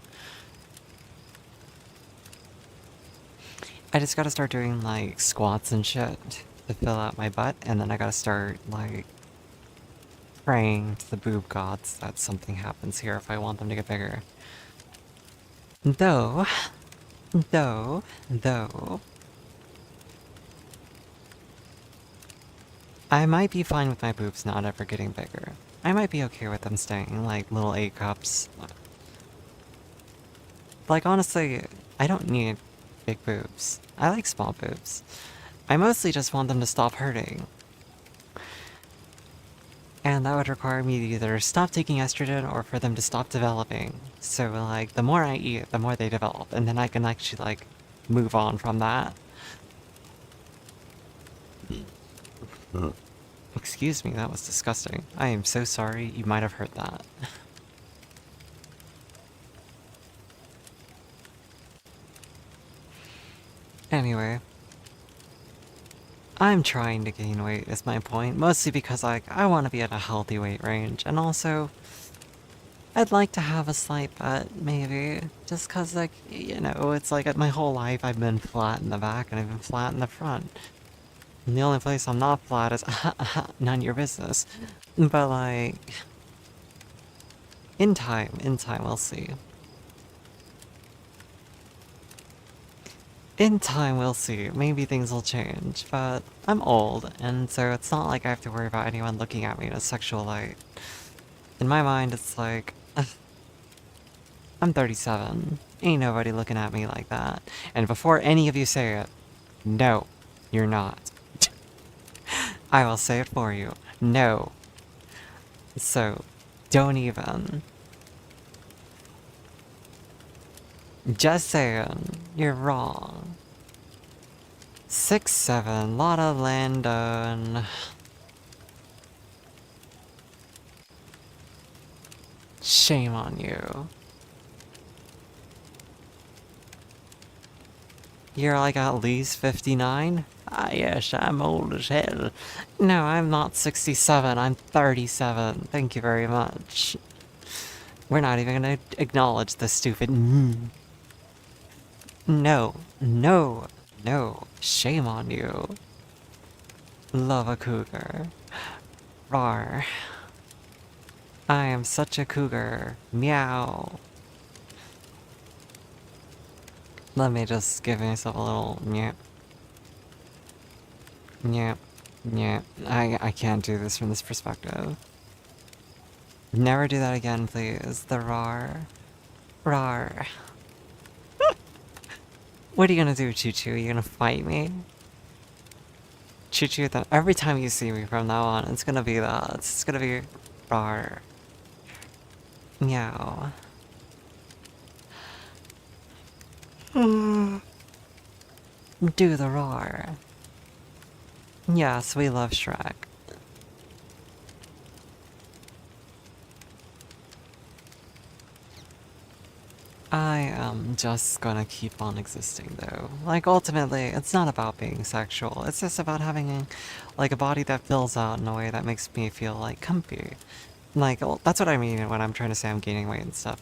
I just gotta start doing, like, squats and shit to fill out my butt, and then I gotta start, like, praying to the boob gods that something happens here if I want them to get bigger. Though... Though... I might be fine with my boobs not ever getting bigger. I might be okay with them staying, like, little A cups. Like, honestly, I don't need big boobs. I like small boobs. I mostly just want them to stop hurting. And that would require me to either stop taking estrogen or for them to stop developing. So, like, the more I eat, the more they develop. And then I can actually, like, move on from that. Excuse me, that was disgusting. I am so sorry, you might have heard that. Anyway. I'm trying to gain weight is my point, mostly because, like, I want to be at a healthy weight range, and also, I'd like to have a slight butt, maybe, just cause, like, you know, it's like my whole life I've been flat in the back and I've been flat in the front. And the only place I'm not flat is none of your business. But, like, in time, we'll see. In time, we'll see. Maybe things will change, but I'm old, and so it's not like I have to worry about anyone looking at me in a sexual light. In my mind, it's like, I'm 37. Ain't nobody looking at me like that. And before any of you say it, no, you're not. I will say it for you. No. So, don't even. Just saying, you're wrong. 6'7", lot of land done. Shame on you. You're like at least 59? Ah yes, I'm old as hell. No, I'm not 67, I'm 37. Thank you very much. We're not even gonna acknowledge the stupid No, no, no. Shame on you. Love a cougar. Rawr. I am such a cougar. Meow. Let me just give myself a little nyeh. Nyeh. Nyeh. I can't do this from this perspective. Never do that again, please. The rar. Rar. What are you gonna do, Choo-Choo? You gonna fight me? Choo-Choo, then every time you see me from now on, it's gonna be that. It's gonna be rar. Meow. Do the roar. Yes, we love Shrek. I am just gonna keep on existing though. Like, ultimately, it's not about being sexual. It's just about having, like, a body that fills out in a way that makes me feel, like, comfy. Like, well, that's what I mean when I'm trying to say I'm gaining weight and stuff.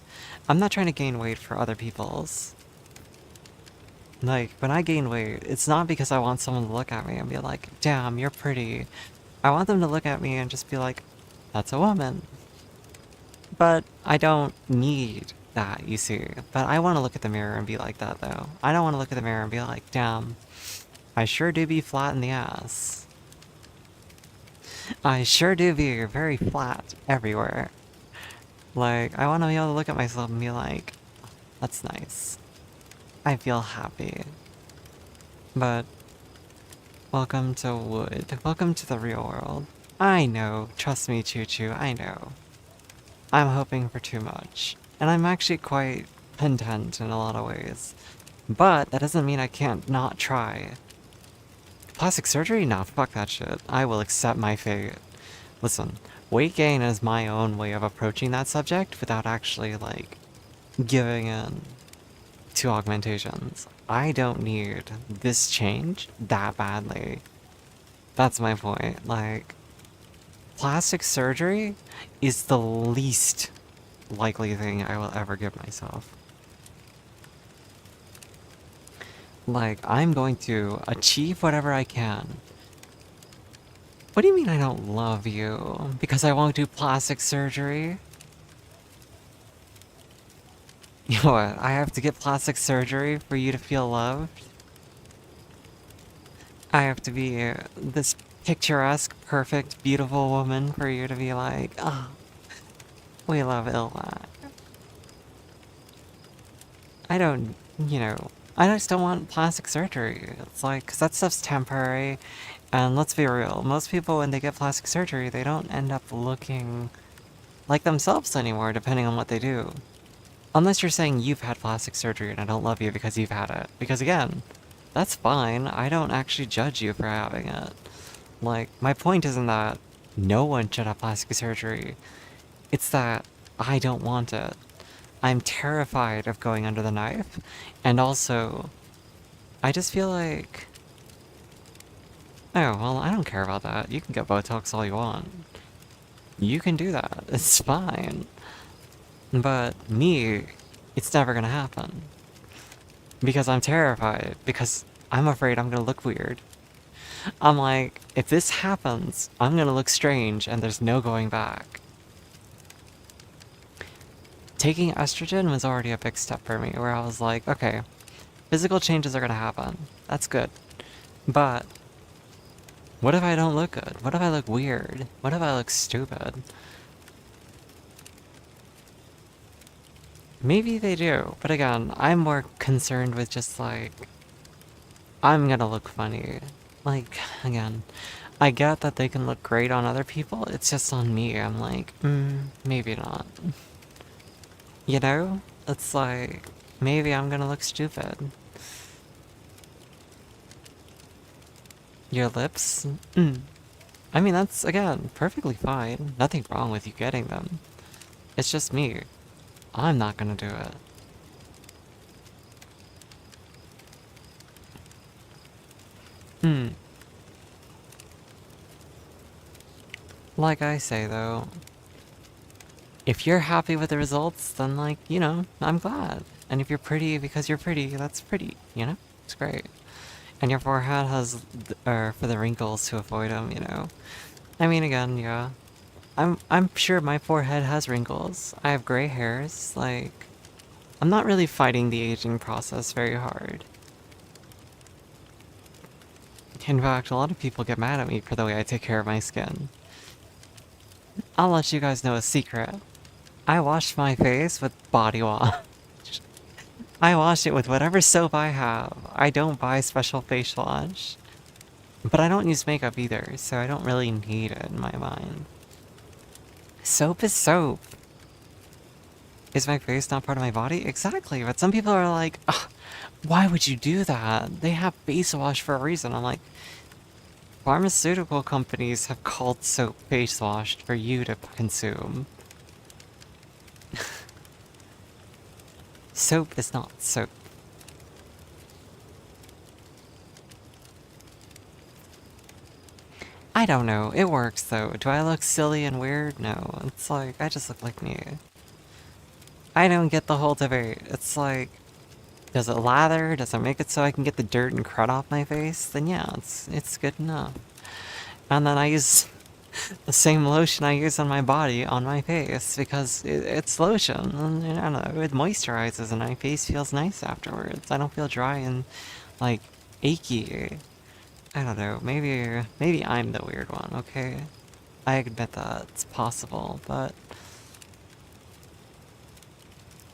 I'm not trying to gain weight for other people's. Like, when I gain weight, it's not because I want someone to look at me and be like, damn, you're pretty. I want them to look at me and just be like, that's a woman. But I don't need that, you see. But I want to look at the mirror and be like that, though. I don't want to look at the mirror and be like, damn, I sure do be flat in the ass. I sure do be very flat everywhere. Like, I want to be able to look at myself and be like, that's nice. I feel happy. But welcome to Wood. Welcome to the real world. I know. Trust me, Choo-Choo. I know. I'm hoping for too much. And I'm actually quite content in a lot of ways. But that doesn't mean I can't not try. Plastic surgery? Nah, fuck that shit. I will accept my fate. Listen, weight gain is my own way of approaching that subject without actually, like, giving in to augmentations. I don't need this change that badly. That's my point. Like, plastic surgery is the least likely thing I will ever give myself. Like, I'm going to achieve whatever I can. What do you mean I don't love you? Because I won't do plastic surgery? You know what? I have to get plastic surgery for you to feel loved? I have to be this picturesque, perfect, beautiful woman for you to be like, oh, we love Ilma. I don't, you know, I just don't want plastic surgery. It's like, 'cause that stuff's temporary, and let's be real, most people when they get plastic surgery, they don't end up looking like themselves anymore, depending on what they do. Unless you're saying you've had plastic surgery and I don't love you because you've had it. Because again, that's fine. I don't actually judge you for having it. Like, my point isn't that no one should have plastic surgery. It's that I don't want it. I'm terrified of going under the knife. And also, I just feel like... Oh, well, I don't care about that. You can get Botox all you want. You can do that. It's fine. But me, it's never gonna happen. Because I'm terrified. Because I'm afraid I'm gonna look weird. I'm like, if this happens, I'm gonna look strange and there's no going back. Taking estrogen was already a big step for me, where I was like, okay, physical changes are gonna happen. That's good. But what if I don't look good? What if I look weird? What if I look stupid? Maybe they do, but again, I'm more concerned with just like, I'm gonna look funny. Like, again, I get that they can look great on other people, it's just on me, I'm like, maybe not. You know? It's like, maybe I'm gonna look stupid. Your lips? I mean, that's, again, perfectly fine. Nothing wrong with you getting them. It's just me. I'm not gonna do it. Like I say, though, if you're happy with the results, then, like, you know, I'm glad. And if you're pretty because you're pretty, that's pretty, you know? It's great. And your forehead has, for the wrinkles to avoid them, you know? I mean, again, yeah. I'm sure my forehead has wrinkles. I have gray hairs, like... I'm not really fighting the aging process very hard. In fact, a lot of people get mad at me for the way I take care of my skin. I'll let you guys know a secret. I wash my face with body wash. I wash it with whatever soap I have. I don't buy special face wash. But I don't use makeup either, so I don't really need it in my mind. Soap is soap. Is my face not part of my body? Exactly, but some people are like, "Ugh, why would you do that? They have face wash for a reason." I'm like, pharmaceutical companies have called soap face wash for you to consume. Soap is not soap. I don't know. It works though. Do I look silly and weird? No. It's like, I just look like me. I don't get the whole debate. It's like, does it lather? Does it make it so I can get the dirt and crud off my face? Then yeah, it's good enough. And then I use the same lotion I use on my body on my face because it's lotion. And I don't know, it moisturizes and my face feels nice afterwards. I don't feel dry and like achy. I don't know, maybe I'm the weird one, okay? I admit that it's possible, but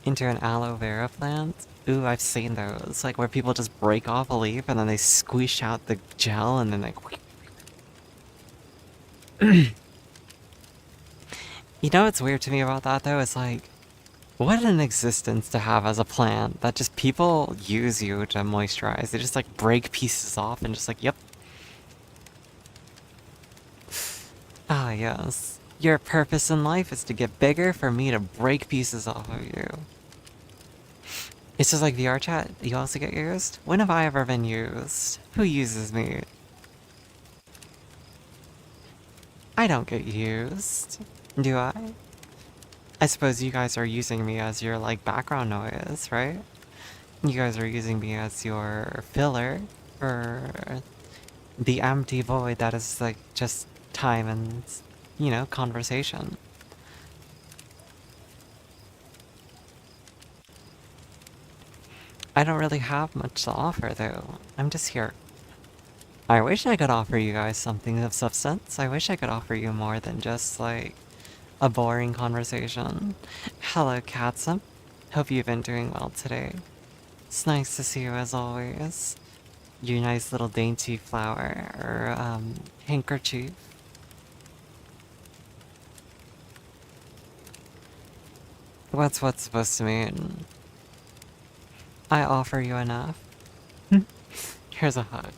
into an aloe vera plant? Ooh, I've seen those. Like where people just break off a leaf and then they squish out the gel and then like You know what's weird to me about that though? It's like, what an existence to have as a plant that just people use you to moisturize. They just like break pieces off and just like, yep. Ah, yes. Your purpose in life is to get bigger for me to break pieces off of you. It's just like VR chat. You also get used? When have I ever been used? Who uses me? I don't get used. Do I? I suppose you guys are using me as your, like, background noise, right? You guys are using me as your filler for the empty void that is, like, just time and, you know, conversation. I don't really have much to offer, though. I'm just here. I wish I could offer you guys something of substance. I wish I could offer you more than just, like, a boring conversation. Hello, Katsum. Hope you've been doing well today. It's nice to see you as always. You nice little dainty flower, or, handkerchief. What's supposed to mean? I offer you enough. Here's a hug.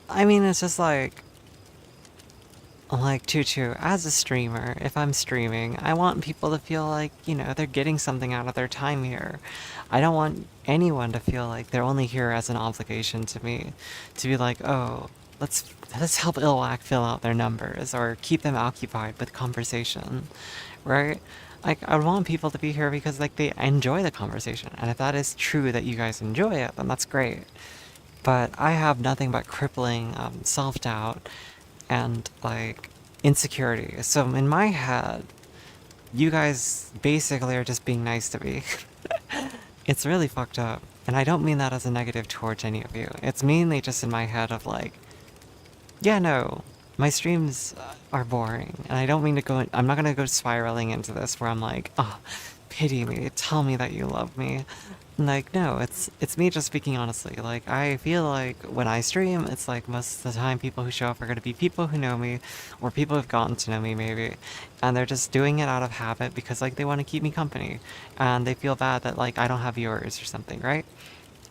I mean, it's just like Choo Choo, as a streamer, if I'm streaming, I want people to feel like, you know, they're getting something out of their time here. I don't want anyone to feel like they're only here as an obligation to me. To be like, oh, let's help Ilwak fill out their numbers, or keep them occupied with conversation, right? Like, I want people to be here because, like, they enjoy the conversation. And if that is true that you guys enjoy it, then that's great. But I have nothing but crippling self-doubt and like insecurity. So in my head, you guys basically are just being nice to me. It's really fucked up. And I don't mean that as a negative towards any of you. It's mainly just in my head of like, yeah, no, my streams are boring. And I don't mean to go, I'm not gonna go spiraling into this where I'm like, oh, pity me, tell me that you love me. Like, no, it's me just speaking honestly. Like, I feel like when I stream, it's like most of the time people who show up are gonna be people who know me, or people who've gotten to know me maybe, and they're just doing it out of habit because like they want to keep me company, and they feel bad that like I don't have viewers or something, right?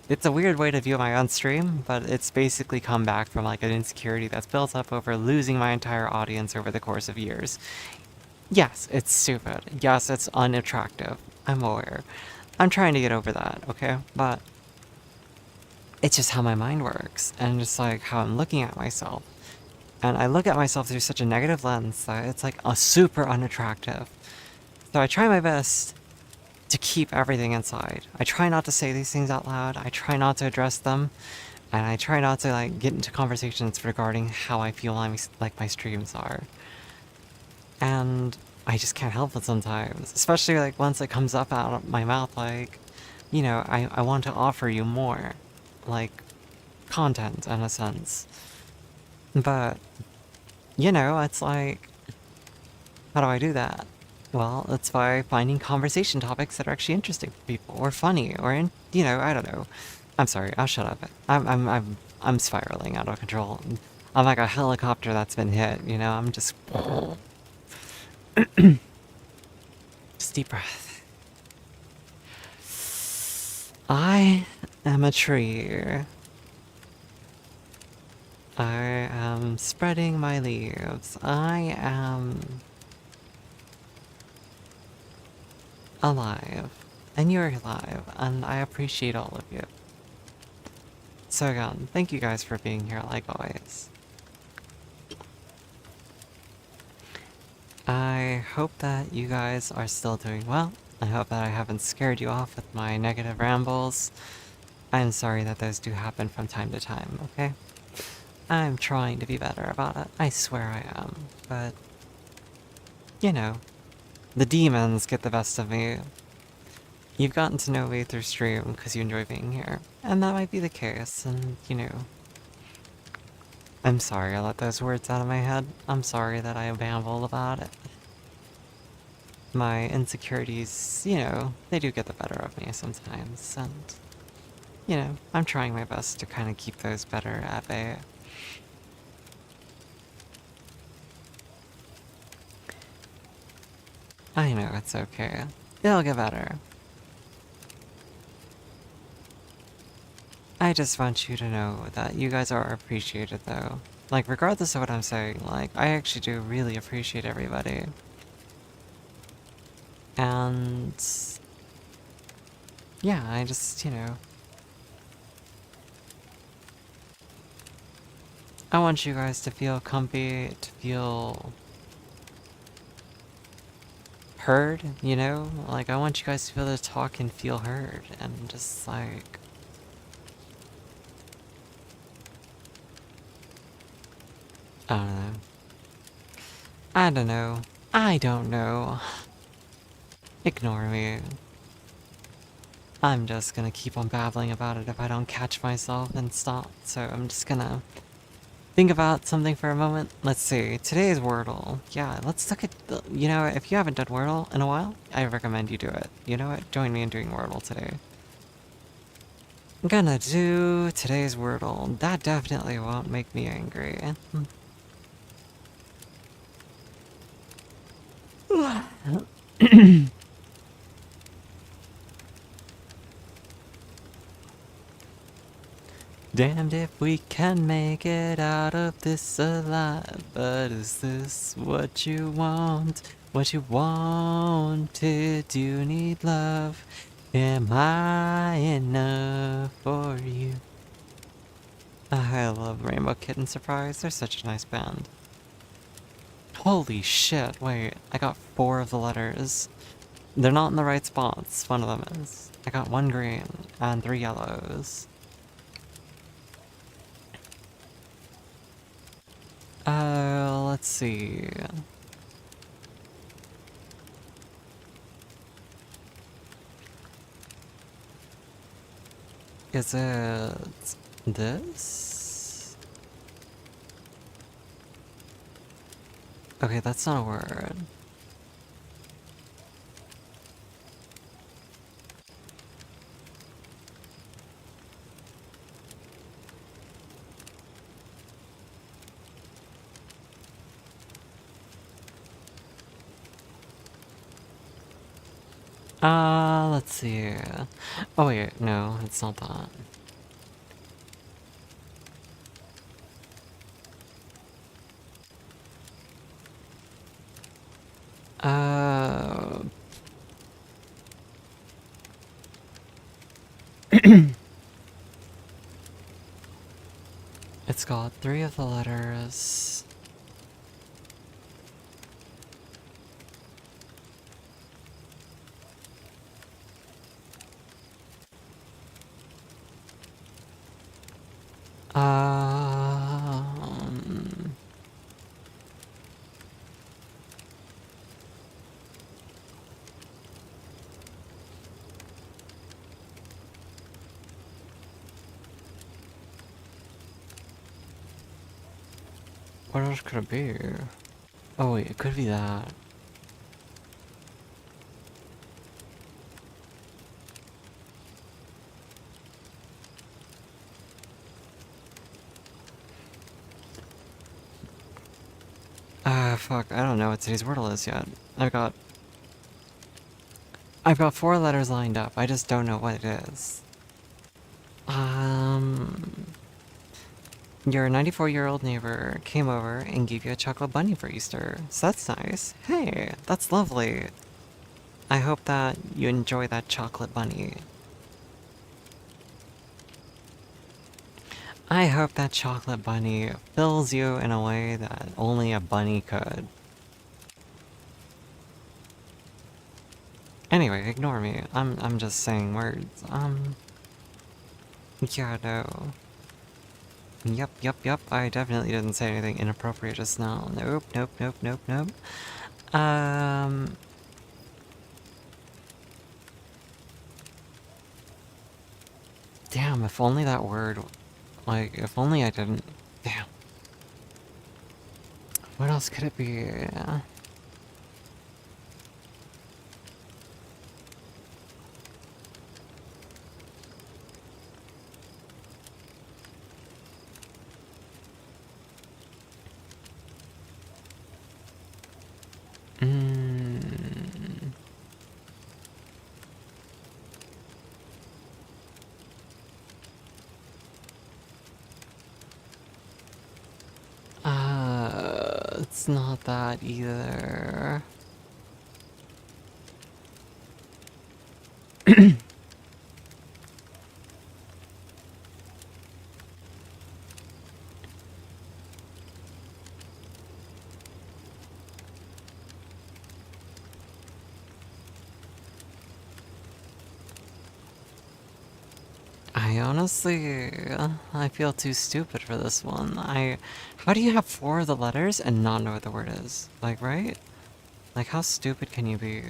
It's a weird way to view my own stream, but it's basically come back from like an insecurity that's built up over losing my entire audience over the course of years. Yes, it's stupid. Yes, it's unattractive. I'm aware. I'm trying to get over that, okay? But it's just how my mind works, and just like how I'm looking at myself. And I look at myself through such a negative lens that it's like a super unattractive. So I try my best to keep everything inside. I try not to say these things out loud. I try not to address them. And I try not to like get into conversations regarding how I feel like my streams are. And I just can't help it sometimes. Especially like once it comes up out of my mouth, like, you know, I want to offer you more. Like, content in a sense. But You know, it's like, how do I do that? Well, it's by finding conversation topics that are actually interesting for people, or funny, or you know, I don't know. I'm sorry, I'll shut up. I'm spiraling out of control. I'm like a helicopter that's been hit, you know, I'm just deep breath. I am a tree. I am spreading my leaves. I am alive. And you're alive, and I appreciate all of you. So again, thank you guys for being here like always. I hope that you guys are still doing well. I hope that I haven't scared you off with my negative rambles. I'm sorry that those do happen from time to time, okay? I'm trying to be better about it. I swear I am. But, you know, the demons get the best of me. You've gotten to know me through stream because you enjoy being here. And that might be the case, and, you know. I'm sorry I let those words out of my head. I'm sorry that I babbled about it. My insecurities, you know, they do get the better of me sometimes, and, you know, I'm trying my best to kind of keep those better at bay. I know it's okay. It'll get better. I just want you to know that you guys are appreciated, though. Like, regardless of what I'm saying, like, I actually do really appreciate everybody. And... yeah, I just, you know... I want you guys to feel comfy, to feel... heard, you know? Like, I want you guys to be able to talk and feel heard, and just, like... I don't know. I don't know. I don't know. Ignore me. I'm just gonna keep on babbling about it if I don't catch myself and stop, so I'm just gonna think about something for a moment. Let's see, today's Wordle. Yeah, let's look at the, you know, if you haven't done Wordle in a while, I recommend you do it. You know what? Join me in doing Wordle today. I'm gonna do today's Wordle. That definitely won't make me angry. Damned if we can make it out of this alive. But is this what you want? What you wanted? You need love. Am I enough for you? I love Rainbow Kitten Surprise. They're such a nice band. Holy shit, wait. I got 4 of the letters. They're not in the right spots. One of them is. I got 1 green and 3 yellows. Let's see. Is it this? Okay, that's not a word. Let's see. Oh wait, no, it's not that. Uh... It's got 3 of the letters. Um... What else could it be? Oh wait, it could be that. Ah, fuck, I don't know what today's wordle is yet. I've got 4 letters lined up, I just don't know what it is. Your 94-year-old neighbor came over and gave you a chocolate bunny for Easter, so that's nice. Hey, that's lovely. I hope that you enjoy that chocolate bunny. I hope that chocolate bunny fills you in a way that only a bunny could. Anyway, ignore me. I'm just saying words. Yeah, no. Yep. I definitely didn't say anything inappropriate just now. Nope. Damn, if only that word, like, if only I didn't, damn. What else could it be? Mm. It's not that either. I honestly, I feel too stupid for this one. How do you have 4 of the letters and not know what the word is? Like, right? Like, how stupid can you be?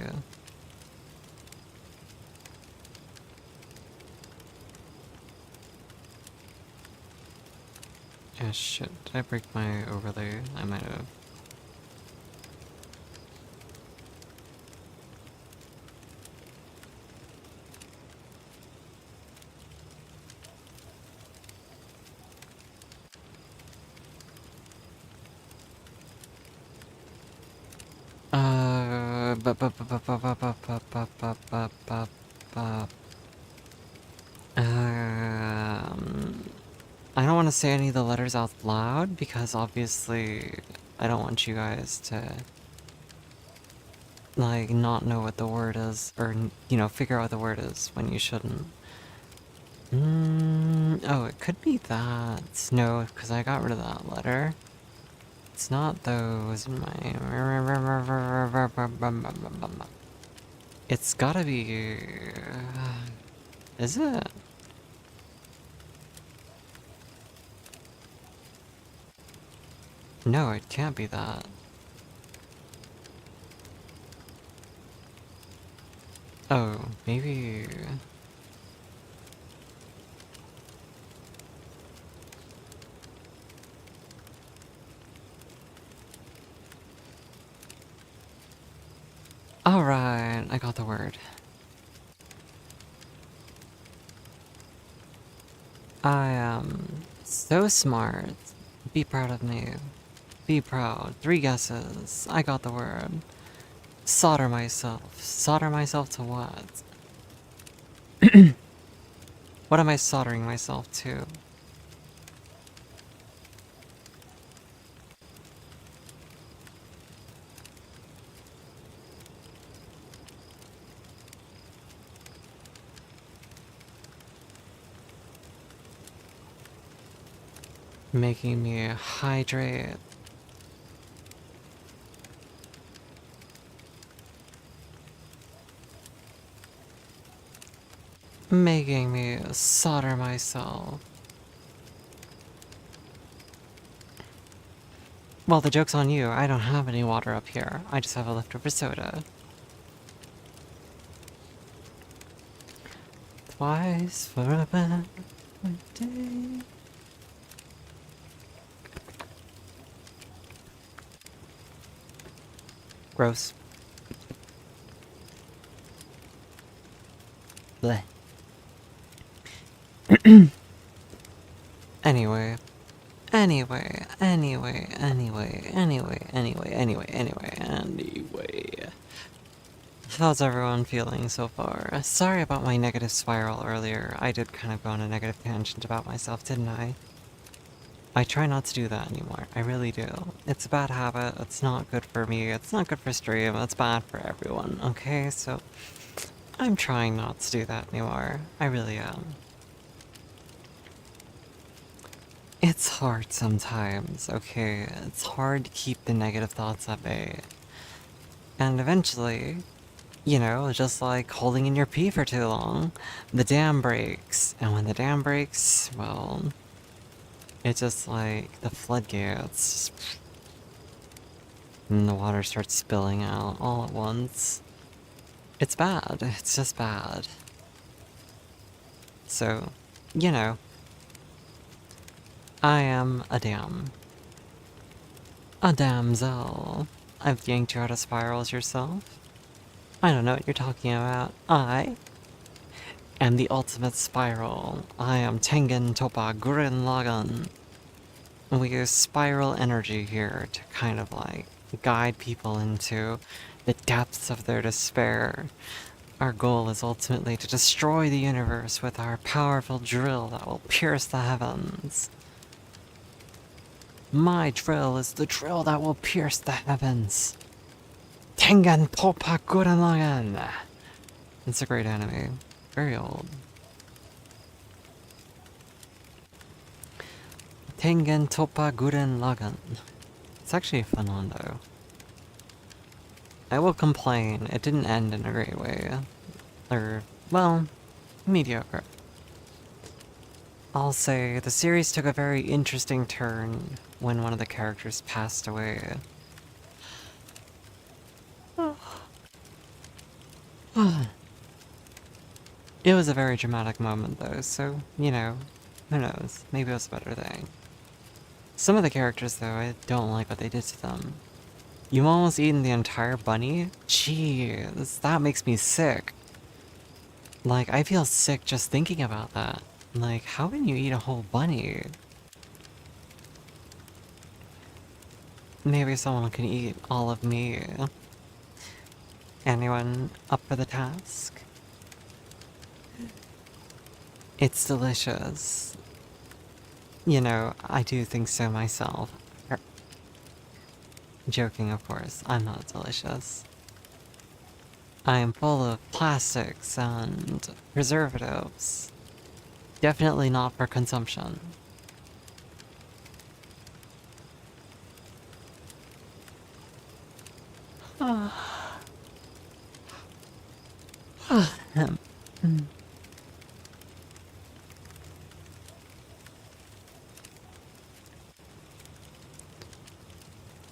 Yeah, shit. Did I break my overlay? I might have. Bu- bu- bu- bu- bu- bu- bu- bu- bu- bu- bu- bu- bu- Um, I don't want to say any of the letters out loud because obviously I don't want you guys to like not know what the word is or figure out what the word is when you shouldn't. Oh, it could be that. No, because I got rid of that letter. It's not those in my. It's gotta be. Is it? No, it can't be that. Oh, maybe. Alright, I got the word. I am so smart. Be proud of me. Be proud. 3 guesses. I got the word. Solder myself. Solder myself to what? What am I soldering myself to? Making me hydrate. Making me solder myself. Well, the joke's on you. I don't have any water up here. I just have a leftover soda. Twice for a bad day. Gross. Bleh. Anyway, anyway. How's everyone feeling so far? Sorry about my negative spiral earlier. I did kind of go on a negative tangent about myself, didn't I? I try not to do that anymore. I really do. It's a bad habit. It's not good for me. It's not good for stream. It's bad for everyone. Okay, so I'm trying not to do that anymore. I really am. It's hard sometimes, okay? It's hard to keep the negative thoughts at bay. And eventually, you know, just like holding in your pee for too long, the dam breaks. And when the dam breaks, well, it's just like the floodgates. And the water starts spilling out all at once. It's bad. It's just bad. So, you know, I am a dam. A damsel. I've yanked you out of spirals yourself. I don't know what you're talking about. I am the ultimate spiral. I am Tengen Toppa Gurren Lagann. We use spiral energy here to kind of like guide people into the depths of their despair. Our goal is ultimately to destroy the universe with our powerful drill that will pierce the heavens. My drill is the drill that will pierce the heavens. Tengen Toppa Gurren Lagann. It's a great anime. Very old. Tengen Toppa Gurren Lagann. It's actually a fun one though. I will complain, it didn't end in a great way. Or, well, mediocre. I'll say the series took a very interesting turn when one of the characters passed away. It was a very dramatic moment though, so, you know, who knows, maybe it was a better thing. Some of the characters though, I don't like what they did to them. You've almost eaten the entire bunny? Jeez, that makes me sick. Like, I feel sick just thinking about that. Like, how can you eat a whole bunny? Maybe someone can eat all of me. Anyone up for the task? It's delicious. You know, I do think so myself. Joking, of course. I'm not delicious. I am full of plastics and preservatives. Definitely not for consumption.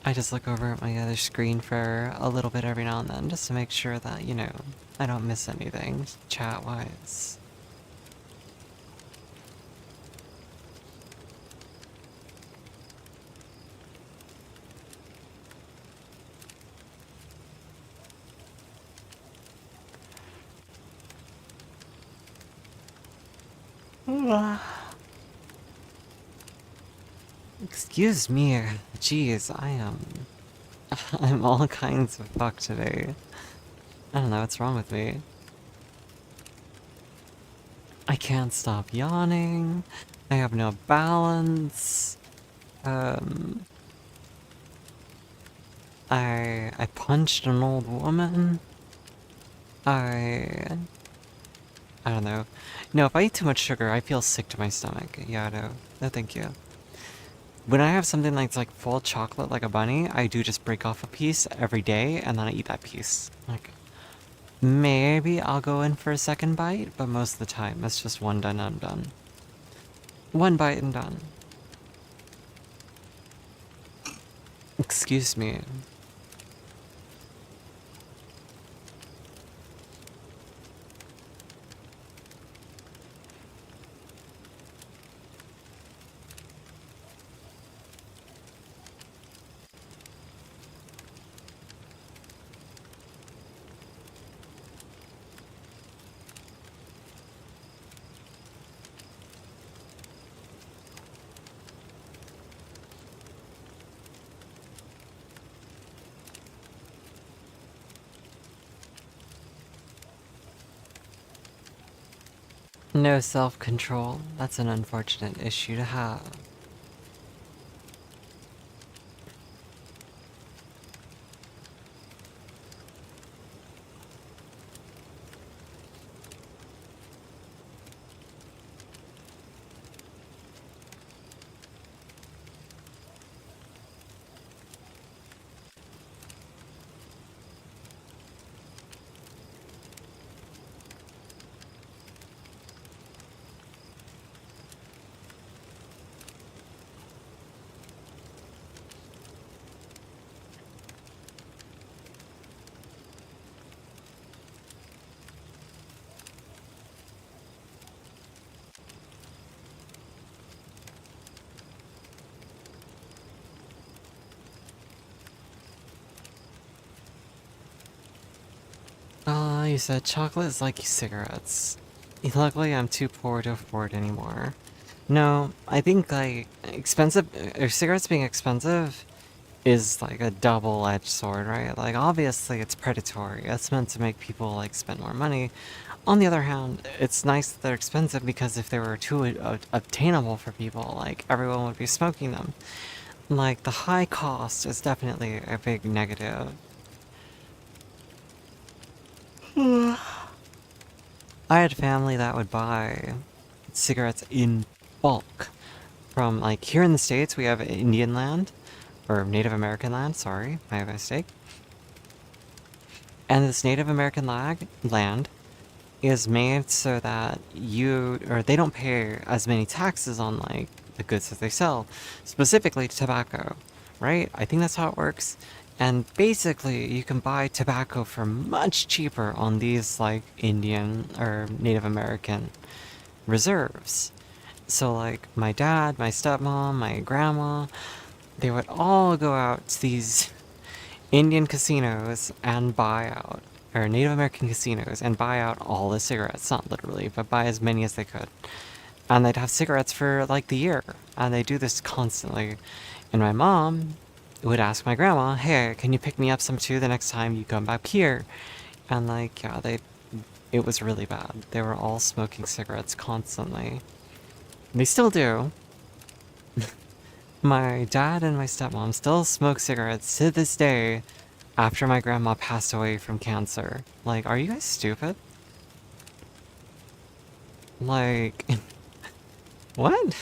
I just look over at my other screen for a little bit every now and then, just to make sure that, you know, I don't miss anything, chat-wise. Excuse me, jeez, I'm all kinds of fucked today. I don't know what's wrong with me. I can't stop yawning. I have no balance. I punched an old woman. I don't know. No, if I eat too much sugar, I feel sick to my stomach. Yeah, no. No, thank you. When I have something that's like full chocolate like a bunny, I do just break off a piece every day and then I eat that piece. Like, maybe I'll go in for a second bite, but most of the time it's just one done, I'm done. One bite and done. Excuse me. No self-control. That's an unfortunate issue to have. You said chocolate is like cigarettes. Luckily, I'm too poor to afford anymore. No, I think like expensive or cigarettes being expensive is like a double-edged sword, right? Like obviously it's predatory. It's meant to make people like spend more money. On the other hand, it's nice that they're expensive because if they were too obtainable for people, like everyone would be smoking them. Like the high cost is definitely a big negative. I had family that would buy cigarettes in bulk from like here in the States we have Indian land or Native American land, sorry, my mistake. And this Native American land is made so that they don't pay as many taxes on like the goods that they sell, specifically tobacco, right? I think that's how it works. And basically, you can buy tobacco for much cheaper on these like Indian or Native American reserves. So like my dad, my stepmom, my grandma, they would all go out to these Indian casinos and buy out, or Native American casinos and buy out all the cigarettes, not literally, but buy as many as they could. And they'd have cigarettes for like the year, and they do this constantly. And my mom would ask my grandma, hey, can you pick me up some too the next time you come back here? And like, yeah, it was really bad. They were all smoking cigarettes constantly. They still do. My dad and my stepmom still smoke cigarettes to this day after my grandma passed away from cancer. Like, are you guys stupid? Like, what?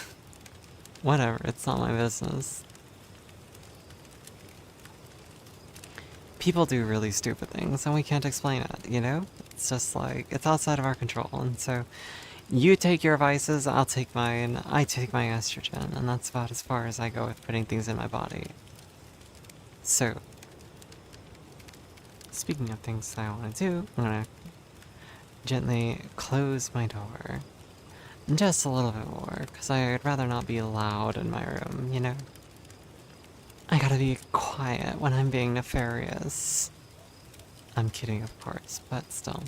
Whatever, it's not my business. People do really stupid things and we can't explain it, you know? It's just like, it's outside of our control. And so, you take your vices, I'll take mine, I take my estrogen, and that's about as far as I go with putting things in my body. So, speaking of things that I want to do, I'm gonna gently close my door. Just a little bit more, because I'd rather not be loud in my room, you know? I gotta be quiet when I'm being nefarious. I'm kidding, of course, but still.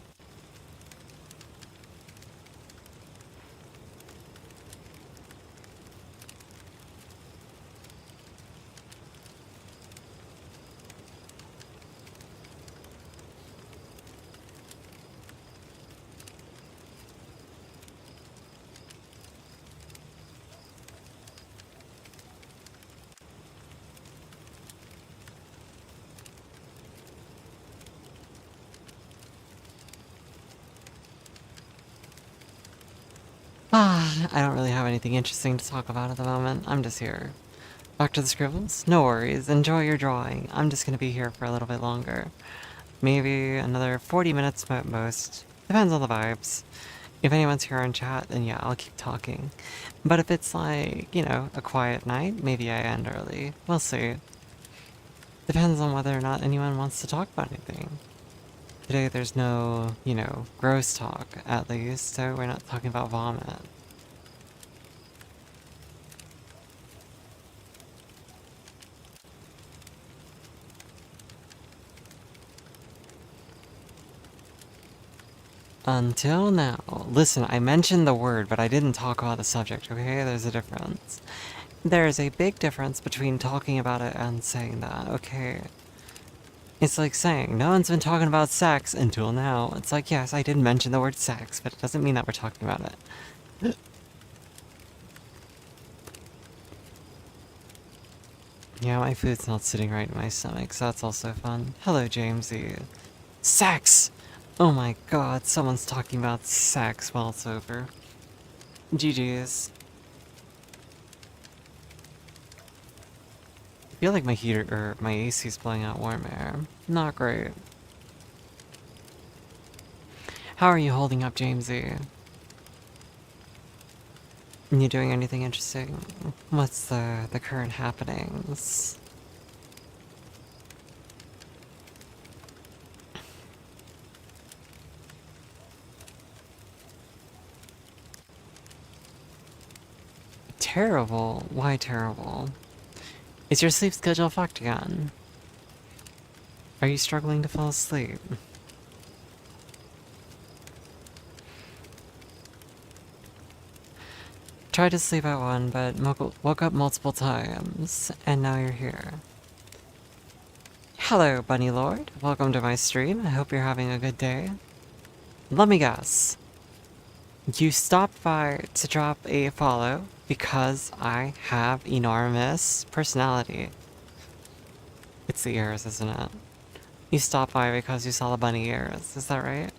I don't really have anything interesting to talk about at the moment. I'm just here. Back to the scribbles? No worries. Enjoy your drawing. I'm just gonna be here for a little bit longer. Maybe another 40 minutes at most. Depends on the vibes. If anyone's here in chat, then yeah, I'll keep talking. But if it's like, you know, a quiet night, maybe I end early. We'll see. Depends on whether or not anyone wants to talk about anything. Today there's no, you know, gross talk, at least, so we're not talking about vomit. Until now. Listen, I mentioned the word, but I didn't talk about the subject, okay? There's a difference. There's a big difference between talking about it and saying that, okay? It's like saying, no one's been talking about sex until now. It's like, yes, I did mention the word sex, but it doesn't mean that we're talking about it. Yeah, my food's not sitting right in my stomach, so that's also fun. Hello, Jamesy. Sex! Oh my god, someone's talking about sex while it's over. GG's. I feel like my heater, or my AC's blowing out warm air. Not great. How are you holding up, Jamesy? You doing anything interesting? What's the current happenings? Terrible? Why terrible? Is your sleep schedule fucked again? Are you struggling to fall asleep? Tried to sleep at 1, but woke up multiple times, and now you're here. Hello, Bunny Lord. Welcome to my stream. I hope you're having a good day. Let me guess. You stopped by to drop a follow because I have enormous personality. It's the ears, isn't it? You stopped by because you saw the bunny ears, is that right?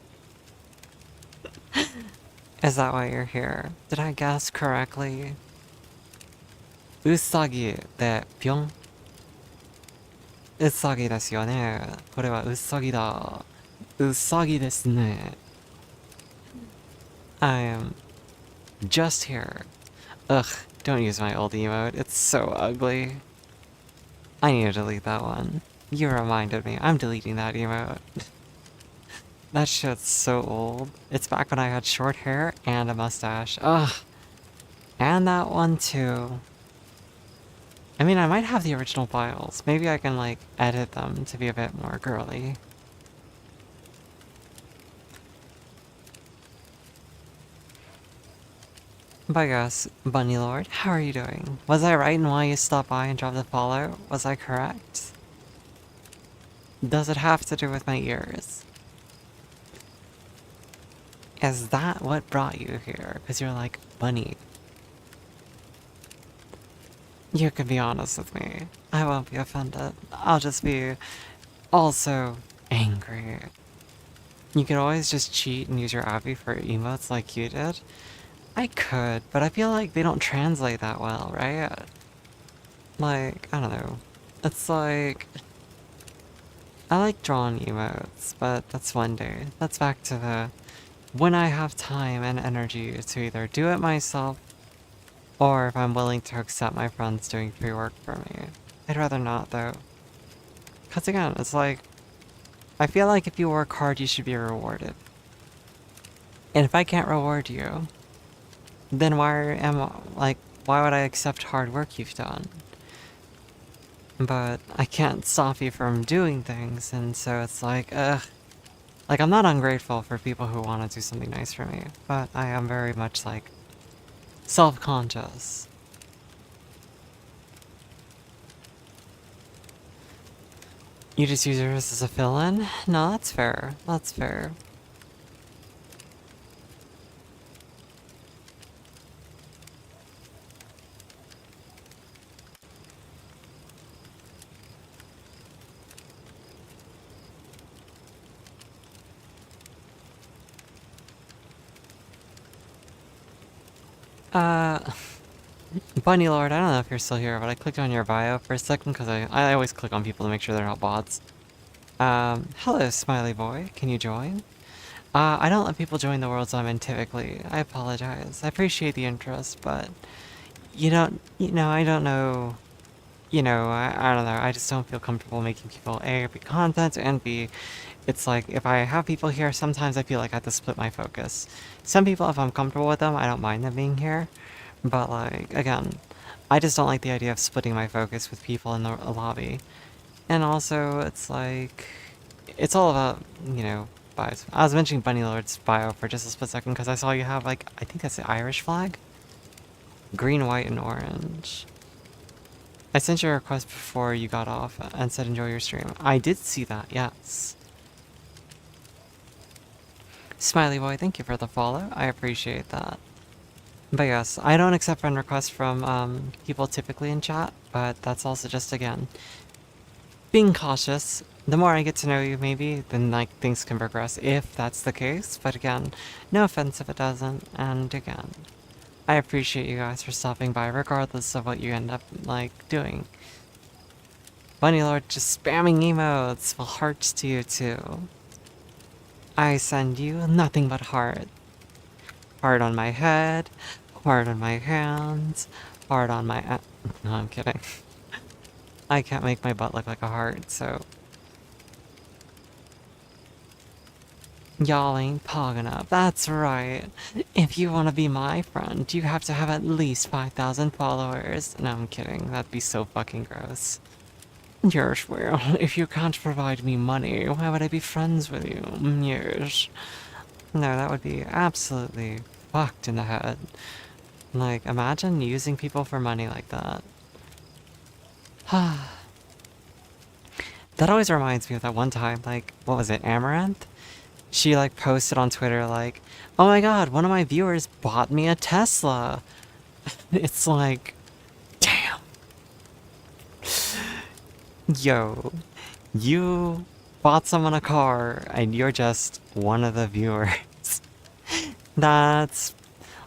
Is that why you're here? Did I guess correctly? Usagi de pyong? Usagi desu yo ne. Kore wa usagi da. Usagi desu ne. I am just here. Ugh, don't use my old emote. It's so ugly. I need to delete that one. You reminded me. I'm deleting that emote. That shit's so old. It's back when I had short hair and a mustache. Ugh. And that one too. I mean, I might have the original files. Maybe I can, like, edit them to be a bit more girly. But yes, Bunny Lord, how are you doing? Was I right in why you stopped by and dropped a follow? Was I correct? Does it have to do with my ears? Is that what brought you here? Because you're like, Bunny. You can be honest with me. I won't be offended. I'll just be also angry. You could always just cheat and use your Abby for emotes like you did. I could, but I feel like they don't translate that well, right? Like, I don't know. It's like... I like drawing emotes, but that's one day. That's back to the... when I have time and energy to either do it myself, or if I'm willing to accept my friends doing free work for me. I'd rather not, though. Because again, it's like... I feel like if you work hard, you should be rewarded. And if I can't reward you, then why would I accept hard work you've done? But I can't stop you from doing things, and so it's like, ugh. Like, I'm not ungrateful for people who want to do something nice for me, but I am very much, like, self-conscious. You just use yours as a fill-in? No, that's fair. That's fair. Bunny Lord, I don't know if you're still here, but I clicked on your bio for a second because I always click on people to make sure they're not bots. Hello, Smiley Boy. Can you join? I don't let people join the worlds I'm in typically. I apologize. I appreciate the interest, but I don't know. I don't know. I just don't feel comfortable making people A, be content, and B, it's like, if I have people here, sometimes I feel like I have to split my focus. Some people, if I'm comfortable with them, I don't mind them being here. But, like, again, I just don't like the idea of splitting my focus with people in the lobby. And also, it's like, it's all about, bios. I was mentioning Bunny Lord's bio for just a split second because I saw you have, like, I think that's the Irish flag? Green, white, and orange. I sent you a request before you got off and said enjoy your stream. I did see that, yes. Smiley boy, thank you for the follow. I appreciate that. But yes, I don't accept friend requests from people typically in chat, but that's also just, again, being cautious. The more I get to know you, maybe, then like things can progress if that's the case. But again, no offense if it doesn't. And again, I appreciate you guys for stopping by regardless of what you end up like doing. Bunny Lord just spamming emotes. Well, hearts to you too. I send you nothing but heart. Heart on my head, heart on my hands, heart on my... No, I'm kidding. I can't make my butt look like a heart, so... Y'all ain't pogging up. That's right. If you want to be my friend, you have to have at least 5,000 followers. No, I'm kidding. That'd be so fucking gross. Yes, well, if you can't provide me money, why would I be friends with you? Yes. No, that would be absolutely fucked in the head. Like, imagine using people for money like that. That always reminds me of that one time, like, what was it, Amaranth? She, like, posted on Twitter, like, oh my god, one of my viewers bought me a Tesla. It's like, damn. Yo, you bought someone a car, and you're just one of the viewers. That's...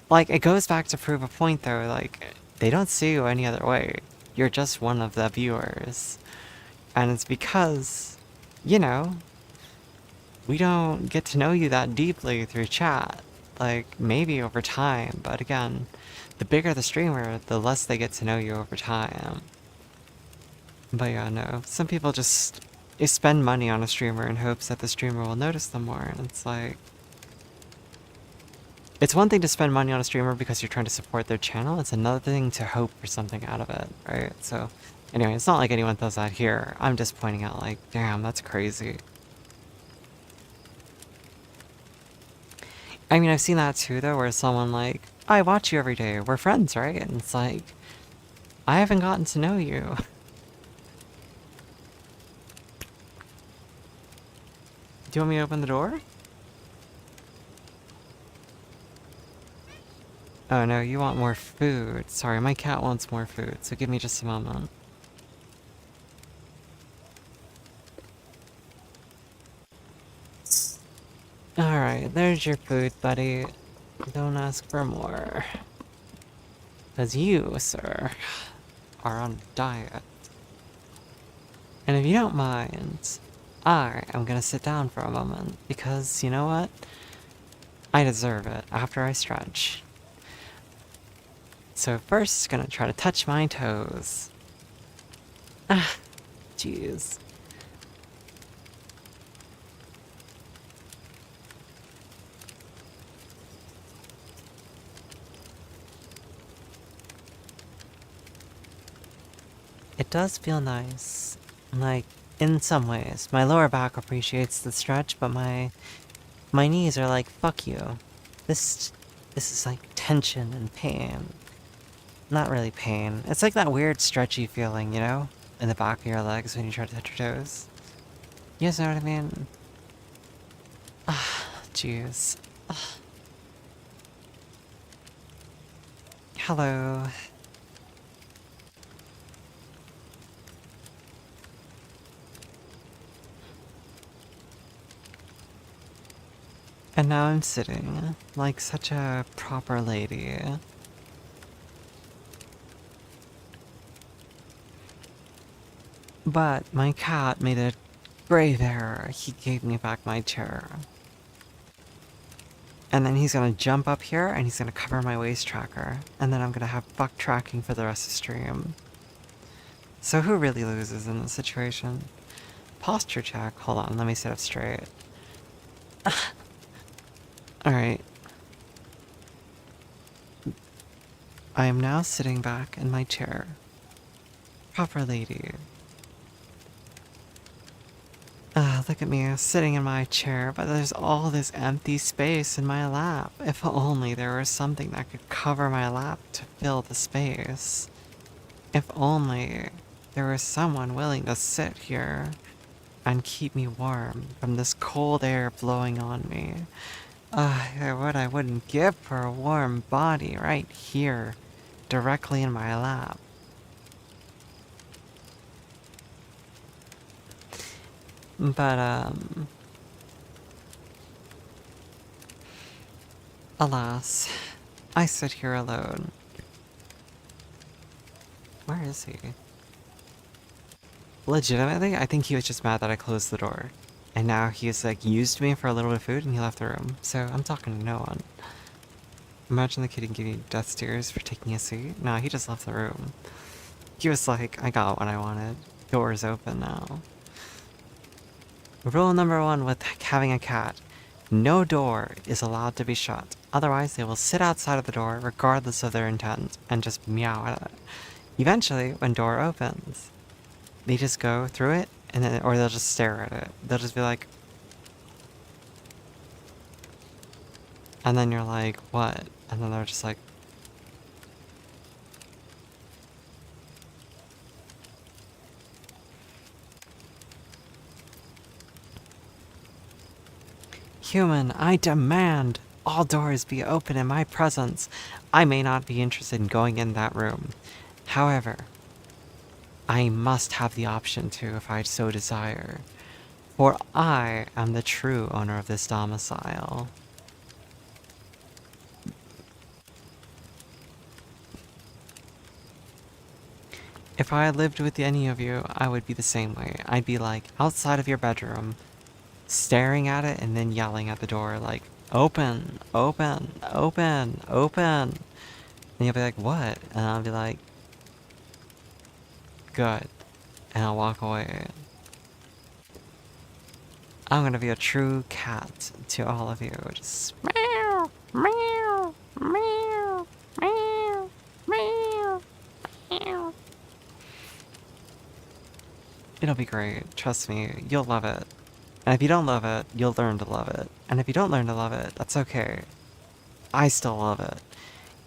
Like, it goes back to prove a point, though. Like, they don't see you any other way. You're just one of the viewers. And it's because, you know, we don't get to know you that deeply through chat. Like, maybe over time, but again, the bigger the streamer, the less they get to know you over time. But yeah, no, some people just spend money on a streamer in hopes that the streamer will notice them more, and it's like... It's one thing to spend money on a streamer because you're trying to support their channel, it's another thing to hope for something out of it, right? So, anyway, it's not like anyone does that here. I'm just pointing out, like, damn, that's crazy. I mean, I've seen that too, though, where someone like, I watch you every day, we're friends, right? And it's like, I haven't gotten to know you. Do you want me to open the door? Oh no, you want more food. Sorry, my cat wants more food, so give me just a moment. Alright, there's your food, buddy. Don't ask for more. Because you, sir, are on a diet. And if you don't mind, I am gonna sit down for a moment, because you know what? I deserve it after I stretch. So first, gonna try to touch my toes. Ah, jeez. It does feel nice. Like, in some ways. My lower back appreciates the stretch, but my knees are like, fuck you. This is like tension and pain. Not really pain. It's like that weird stretchy feeling, you know? In the back of your legs when you try to touch your toes. You guys know what I mean? Ah, jeez. Hello. And now I'm sitting, like such a proper lady. But my cat made a grave error. He gave me back my chair. And then he's gonna jump up here and he's gonna cover my waist tracker. And then I'm gonna have buck tracking for the rest of the stream. So who really loses in this situation? Posture check. Hold on, let me sit up straight. Alright. I am now sitting back in my chair. Proper lady. Look at me sitting in my chair, but there's all this empty space in my lap. If only there was something that could cover my lap to fill the space. If only there was someone willing to sit here and keep me warm from this cold air blowing on me. What I wouldn't give for a warm body right here, directly in my lap. But, alas, I sit here alone. Where is he? Legitimately, I think he was just mad that I closed the door. And now he's like used me for a little bit of food and he left the room. So I'm talking to no one. Imagine the kid giving you death stares for taking a seat. No, he just left the room. He was like, I got what I wanted. Door's open now. Rule number 1 with having a cat. No door is allowed to be shut. Otherwise, they will sit outside of the door regardless of their intent and just meow at it. Eventually, when door opens, they just go through it and then, or they'll just stare at it. They'll just be like, and then you're like, what? And then they're just like, human, I demand all doors be open in my presence. I may not be interested in going in that room. However, I must have the option to if I so desire. For I am the true owner of this domicile. If I lived with any of you, I would be the same way. I'd be like outside of your bedroom, staring at it and then yelling at the door like, open, open, open, open. And you'll be like, what? And I'll be like, good. And I'll walk away. I'm gonna be a true cat to all of you. Just meow, meow, meow, meow, meow, meow. It'll be great. Trust me, you'll love it. And if you don't love it, you'll learn to love it. And if you don't learn to love it, that's okay. I still love it.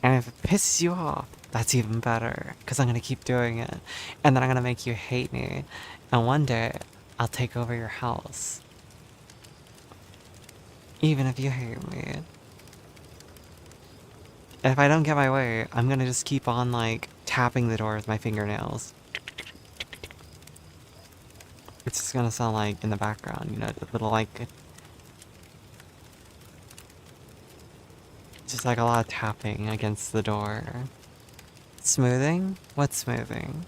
And if it pisses you off, that's even better. Because I'm gonna keep doing it. And then I'm gonna make you hate me. And one day, I'll take over your house. Even if you hate me. And if I don't get my way, I'm gonna just keep on, like, tapping the door with my fingernails. It's just gonna sound like in the background, you know, the little, like... Just like a lot of tapping against the door. Smoothing? What's smoothing?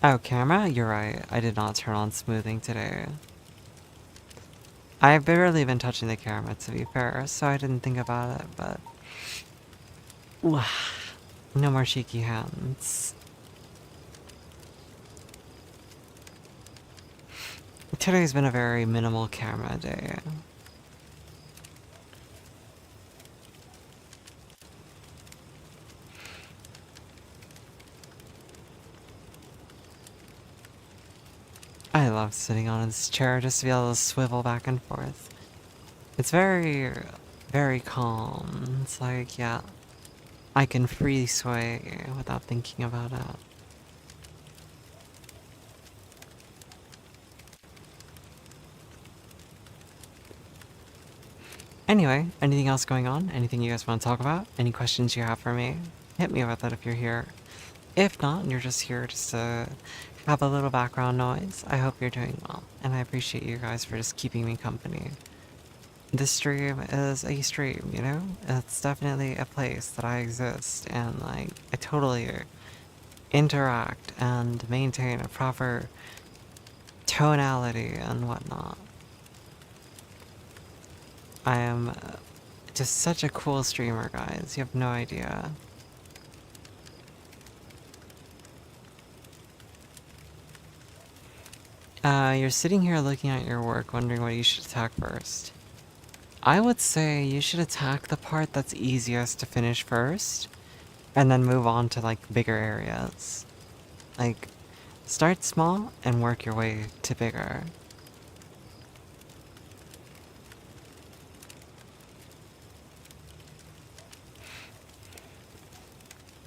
Oh, camera? You're right. I did not turn on smoothing today. I've barely been touching the camera, to be fair, so I didn't think about it, but... No more shaky hands. Today's been a very minimal camera day. I love sitting on this chair just to be able to swivel back and forth. It's very, very calm. It's like, yeah, I can freely sway without thinking about it. Anyway, anything else going on? Anything you guys want to talk about? Any questions you have for me? Hit me with it if you're here. If not, and you're just here just to have a little background noise, I hope you're doing well. And I appreciate you guys for just keeping me company. This stream is a stream, you know? It's definitely a place that I exist and, like, I totally interact and maintain a proper tonality and whatnot. I am just such a cool streamer, guys. You have no idea. You're sitting here looking at your work, wondering what you should attack first. I would say you should attack the part that's easiest to finish first, and then move on to, like, bigger areas. Like, start small and work your way to bigger.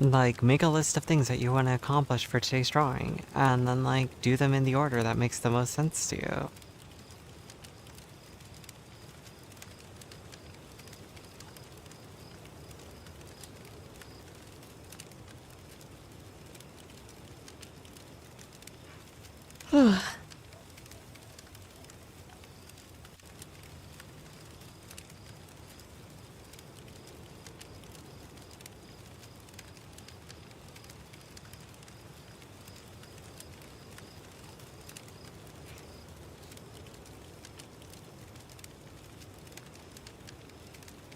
Like, make a list of things that you want to accomplish for today's drawing, and then, like, do them in the order that makes the most sense to you.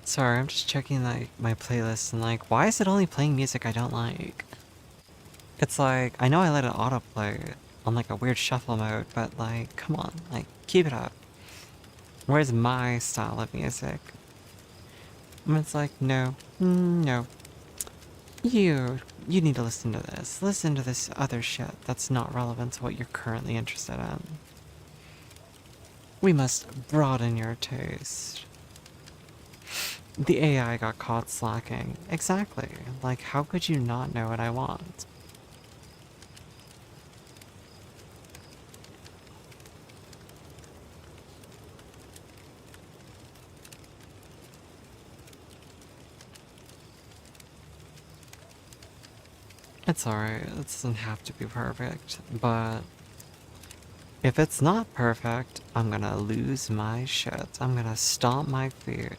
Sorry, I'm just checking, like, my playlist, and, like, why is it only playing music I don't like? It's like, I know I let it autoplay on, like, a weird shuffle mode, but, like, come on, like, keep it up. Where's my style of music? And it's like, no, no. You need to listen to this. Listen to this other shit that's not relevant to what you're currently interested in. We must broaden your taste. The AI got caught slacking. Exactly. Like, how could you not know what I want? It's alright, it doesn't have to be perfect, but if it's not perfect, I'm gonna lose my shit. I'm gonna stomp my feet.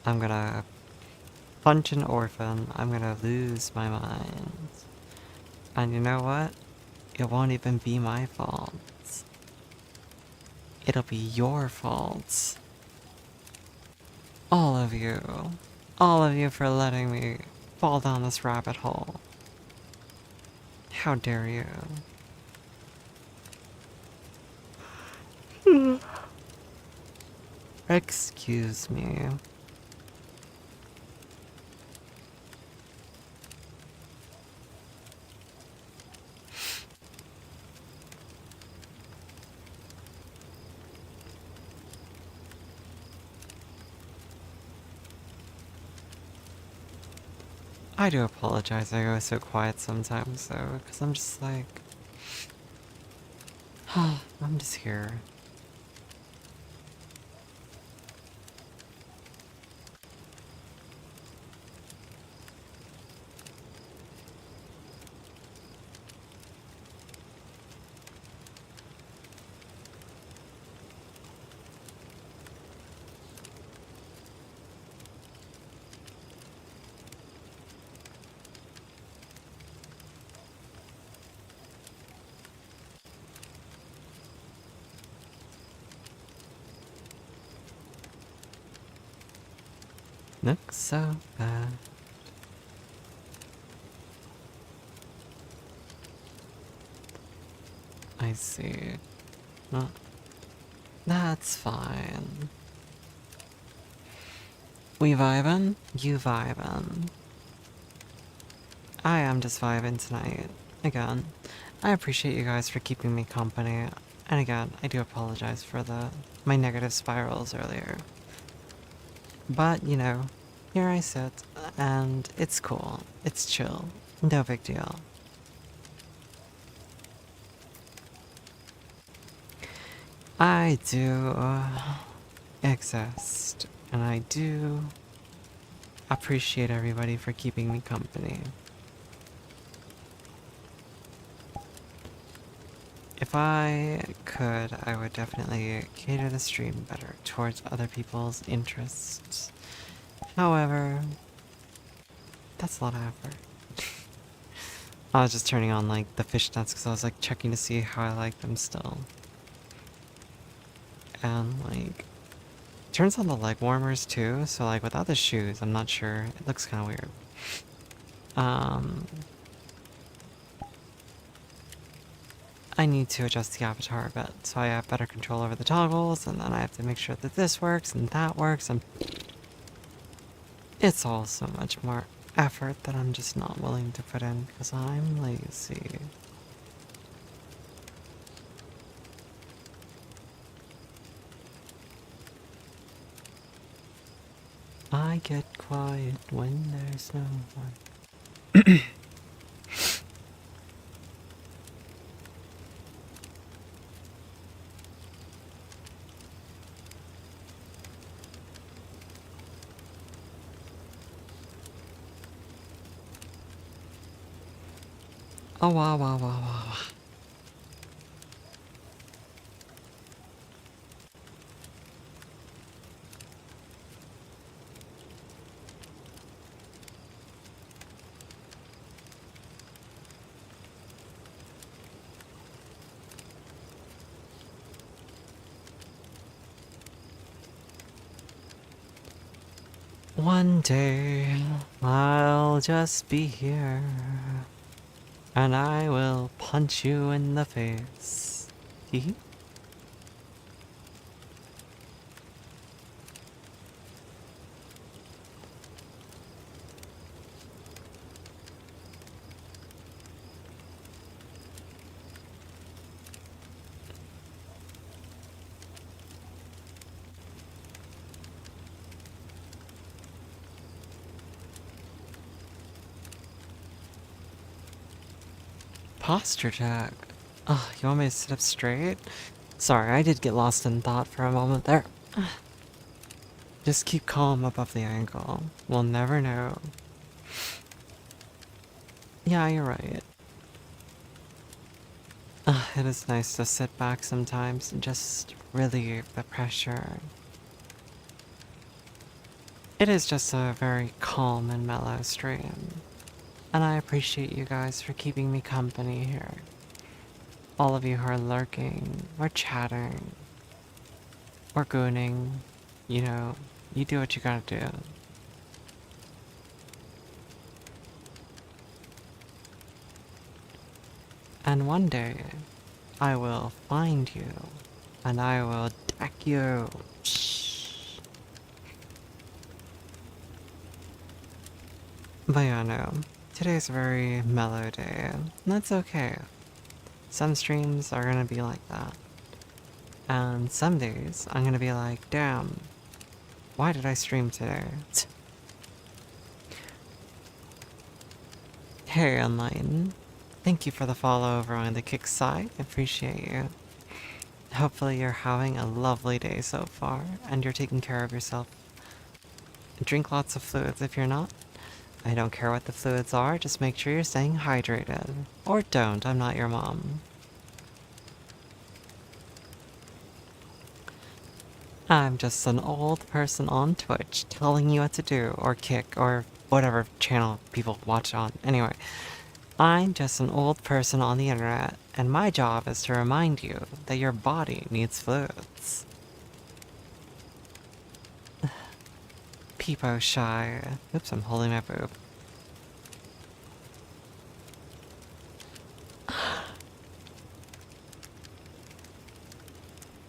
I'm gonna punch an orphan. I'm gonna lose my mind. And you know what? It won't even be my fault. It'll be your fault. All of you. All of you for letting me fall down this rabbit hole. How dare you? Excuse me. I do apologize I go so quiet sometimes though, because I'm just like... I'm just here. Looks so bad. I see. Well, that's fine. We vibin'? You vibin'. I am just vibing tonight. Again, I appreciate you guys for keeping me company. And again, I do apologize for my negative spirals earlier. But, you know, here I sit, and it's cool. It's chill. No big deal. I do exist, and I do appreciate everybody for keeping me company. If I could, I would definitely cater the stream better towards other people's interests. However, that's a lot of effort. I was just turning on like the fishnets because I was like checking to see how I like them still. And like, turns on the leg warmers too, so like without the shoes, I'm not sure. It looks kind of weird. I need to adjust the avatar a bit so I have better control over the toggles, and then I have to make sure that this works and that works, and it's all so much more effort that I'm just not willing to put in because I'm lazy. I get quiet when there's no one. Oh, wow, wow, wow, wow. One day, I'll just be here, and I will punch you in the face. Hee. Posture check. Oh, you want me to sit up straight? Sorry, I did get lost in thought for a moment there. Just keep calm above the ankle. We'll never know. Yeah, you're right. It is nice to sit back sometimes and just relieve the pressure. It is just a very calm and mellow stream, and I appreciate you guys for keeping me company here. All of you who are lurking, or chatting, or gooning, you know, you do what you gotta do. And one day, I will find you, and I will deck you. Shh. But yeah, no, today's a very mellow day, and that's okay. Some streams are gonna be like that. And some days, I'm gonna be like, damn, why did I stream today? Hey, Enlighten. Thank you for the follow over on the Kick side. Appreciate you. Hopefully you're having a lovely day so far, and you're taking care of yourself. Drink lots of fluids if you're not. I don't care what the fluids are, just make sure you're staying hydrated. Or don't, I'm not your mom. I'm just an old person on Twitch telling you what to do, or Kick, or whatever channel people watch on. Anyway, I'm just an old person on the internet, and my job is to remind you that your body needs fluids. Peepo shy. Oops, I'm holding my boob.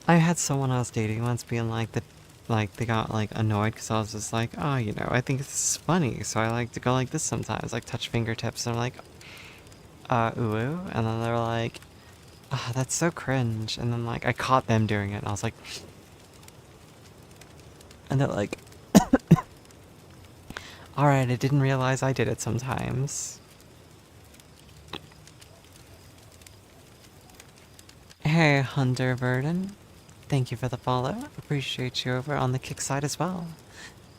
I had someone I was dating once being like that, like they got like annoyed because I was just like, oh, you know, I think this is funny, so I like to go like this sometimes, like touch fingertips, and I'm like, ooh, ooh, and then they're like, ah, that's so cringe, and then like I caught them doing it, and I was like, and they're like, all right, I didn't realize I did it sometimes. Hey, Hunter Burden. Thank you for the follow. Appreciate you over on the Kick side as well.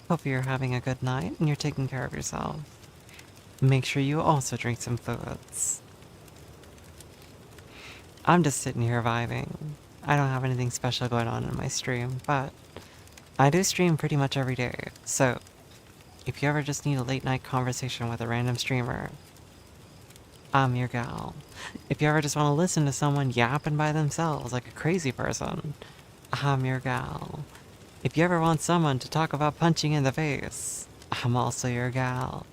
Hope you're having a good night and you're taking care of yourself. Make sure you also drink some fluids. I'm just sitting here vibing. I don't have anything special going on in my stream, but I do stream pretty much every day. So if you ever just need a late night conversation with a random streamer, I'm your gal. If you ever just want to listen to someone yapping by themselves like a crazy person, I'm your gal. If you ever want someone to talk about punching in the face, I'm also your gal.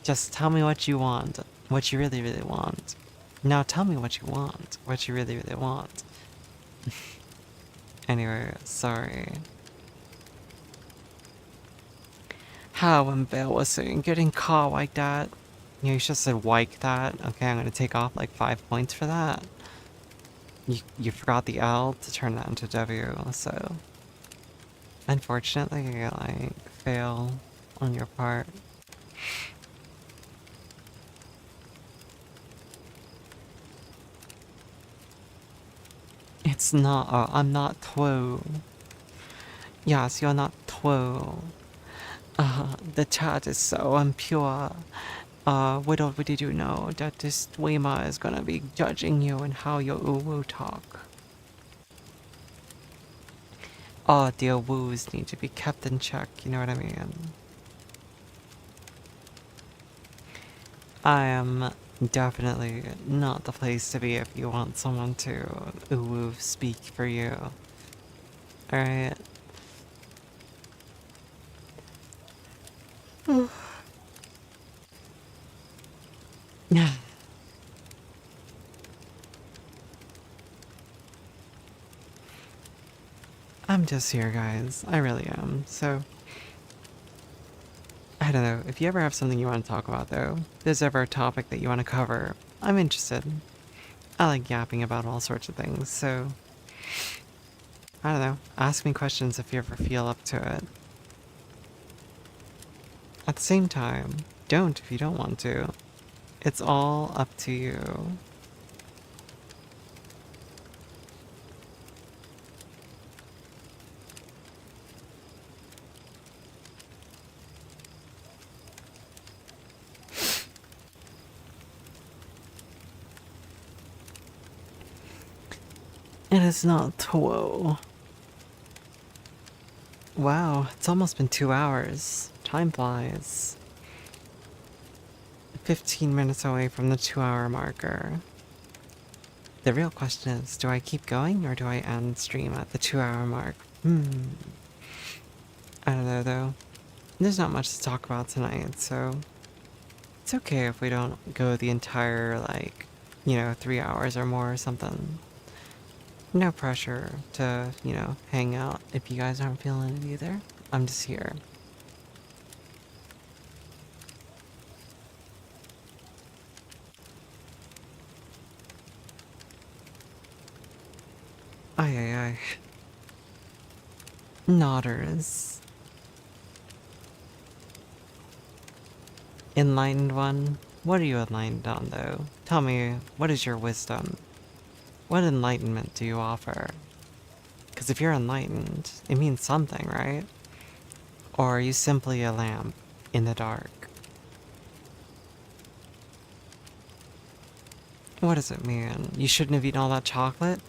Just tell me what you want, what you really, really want. Now tell me what you want, what you really, really want. Anyway, sorry. How when Vale was saying getting caught like that? Yeah, you should have said like that. Okay, I'm gonna take off like 5 points for that. You forgot the L to turn that into W, so unfortunately, like, fail on your part. It's not, I'm not Two. Yes, you're not Two. The chat is so impure. Little did you know that this streamer is gonna be judging you and how your uwu talk. The woos need to be kept in check, you know what I mean? I am definitely not the place to be if you want someone to uwu speak for you. Alright? Yeah. I'm just here, guys. I really am. So, I don't know. If you ever have something you want to talk about, though, if there's ever a topic that you want to cover, I'm interested. I like yapping about all sorts of things, so I don't know. Ask me questions if you ever feel up to it. At the same time, don't if you don't want to. It's all up to you. It is not Tuo. Wow, it's almost been 2 hours. Time flies. 15 minutes away from the 2-hour marker. The real question is, do I keep going or do I end stream at the 2-hour mark? I don't know though. There's not much to talk about tonight, so it's okay if we don't go the entire, 3 hours or more or something. No pressure to, hang out if you guys aren't feeling it either. I'm just here. Ay ay ay. Nodders. Enlightened one? What are you enlightened on, though? Tell me, what is your wisdom? What enlightenment do you offer? Because if you're enlightened, it means something, right? Or are you simply a lamp in the dark? What does it mean? You shouldn't have eaten all that chocolate?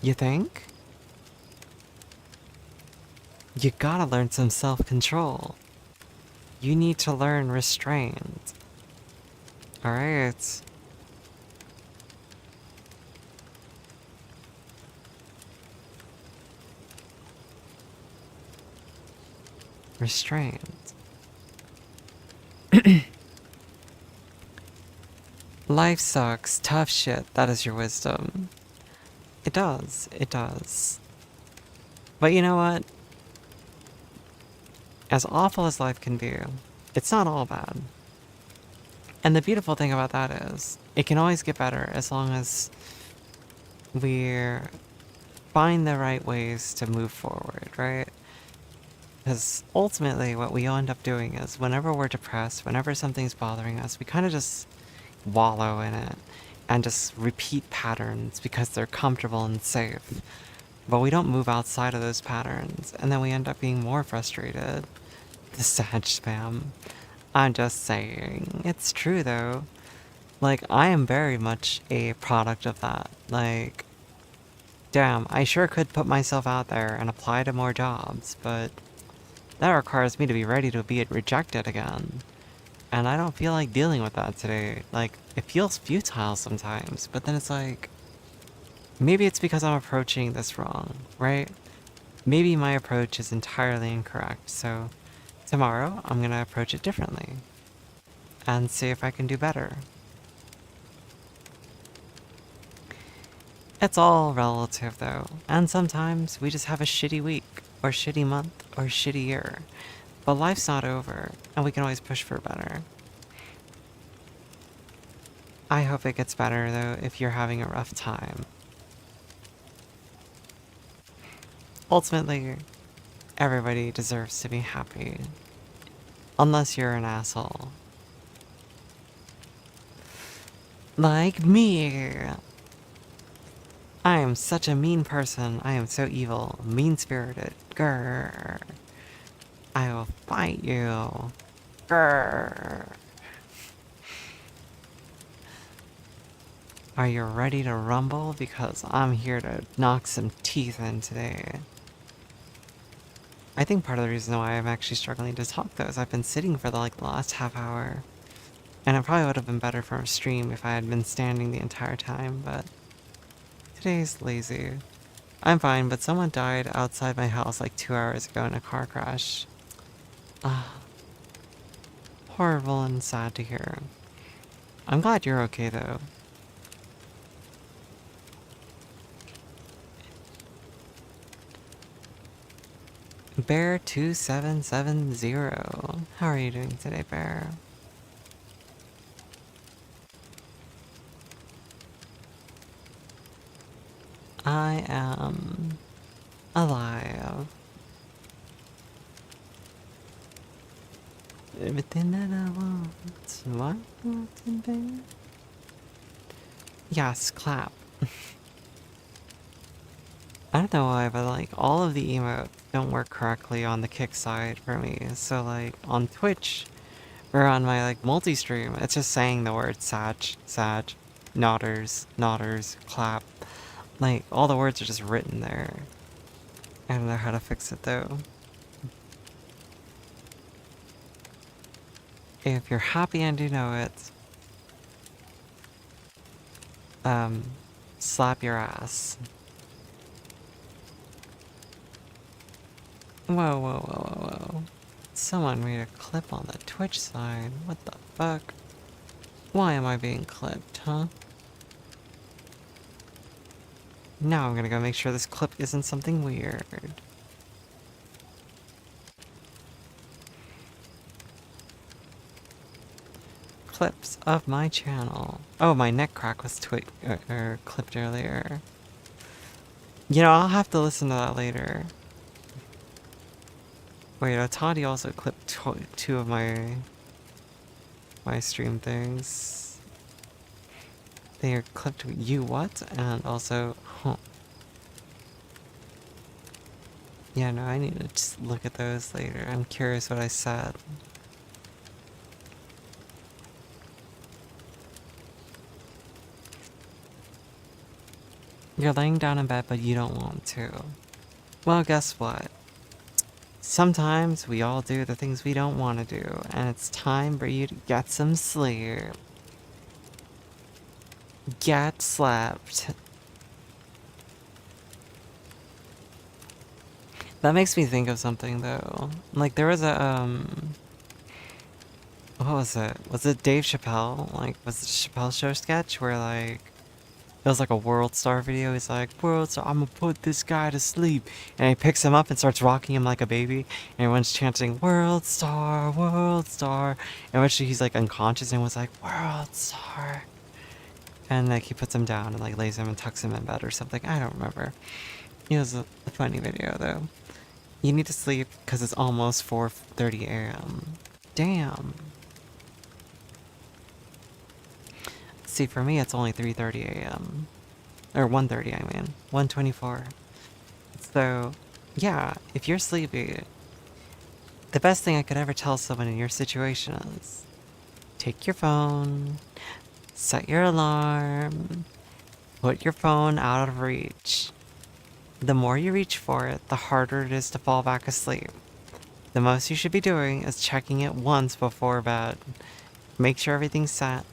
You think? You gotta learn some self-control. You need to learn restraint. Alright. Restraint. Life sucks. Tough shit. That is your wisdom. It does. It does. But you know what? As awful as life can be, it's not all bad. And the beautiful thing about that is, it can always get better as long as we find the right ways to move forward, right? Because ultimately, what we end up doing is, whenever we're depressed, whenever something's bothering us, we kind of just wallow in it and just repeat patterns because they're comfortable and safe. But we don't move outside of those patterns, and then we end up being more frustrated. The sad spam. I'm just saying. It's true though. Like, I am very much a product of that. Like, damn, I sure could put myself out there and apply to more jobs, but that requires me to be ready to be rejected again. And I don't feel like dealing with that today. Like, it feels futile sometimes, but then it's like, maybe it's because I'm approaching this wrong, right? Maybe my approach is entirely incorrect, so tomorrow I'm gonna approach it differently and see if I can do better. It's all relative though, and sometimes we just have a shitty week, or shitty month, or shitty year. But life's not over, and we can always push for better. I hope it gets better though if you're having a rough time. Ultimately, everybody deserves to be happy. Unless you're an asshole. Like me. I am such a mean person. I am so evil. Mean-spirited. Grrr. I will fight you. Grrr. Are you ready to rumble? Because I'm here to knock some teeth in today. I think part of the reason why I'm actually struggling to talk though is I've been sitting for the last half hour. And it probably would have been better for a stream if I had been standing the entire time, but today's lazy. I'm fine, but someone died outside my house like 2 hours ago in a car crash. Ah, horrible and sad to hear. I'm glad you're okay though. Bear2770. How are you doing today, Bear? I am alive. Everything that I want. What? Yes, clap. I don't know why, but all of the emotes don't work correctly on the kick side for me. So on Twitch or on my multi-stream, it's just saying the word sag, nodders, clap. All the words are just written there. I don't know how to fix it though. If you're happy and you know it, slap your ass. Whoa. Someone made a clip on the Twitch side. What the fuck? Why am I being clipped, huh? Now I'm gonna go make sure this clip isn't something weird. Clips of my channel. Oh, my neck crack was clipped earlier. You know, I'll have to listen to that later. Wait, Toddy also clipped two of my stream things. They are clipped you what? And also, yeah, no, I need to just look at those later. I'm curious what I said. You're laying down in bed, but you don't want to. Well, guess what? Sometimes we all do the things we don't want to do, and it's time for you to get some sleep. Get slept. That makes me think of something though. There was a what was it? Was it Dave Chappelle? Was it Chappelle Show sketch where it was a World Star video. He's like, World Star, I'm gonna put this guy to sleep. And he picks him up and starts rocking him like a baby. And everyone's chanting, World Star, World Star. And eventually he's unconscious and was like, World Star. And he puts him down and lays him and tucks him in bed or something. I don't remember. It was a funny video though. You need to sleep because it's almost 4:30 a.m. Damn. See, for me, it's only 3:30 a.m. Or 1:30, I mean. 1:24. So, yeah, if you're sleepy, the best thing I could ever tell someone in your situation is take your phone, set your alarm, put your phone out of reach. The more you reach for it, the harder it is to fall back asleep. The most you should be doing is checking it once before bed. Make sure everything's set.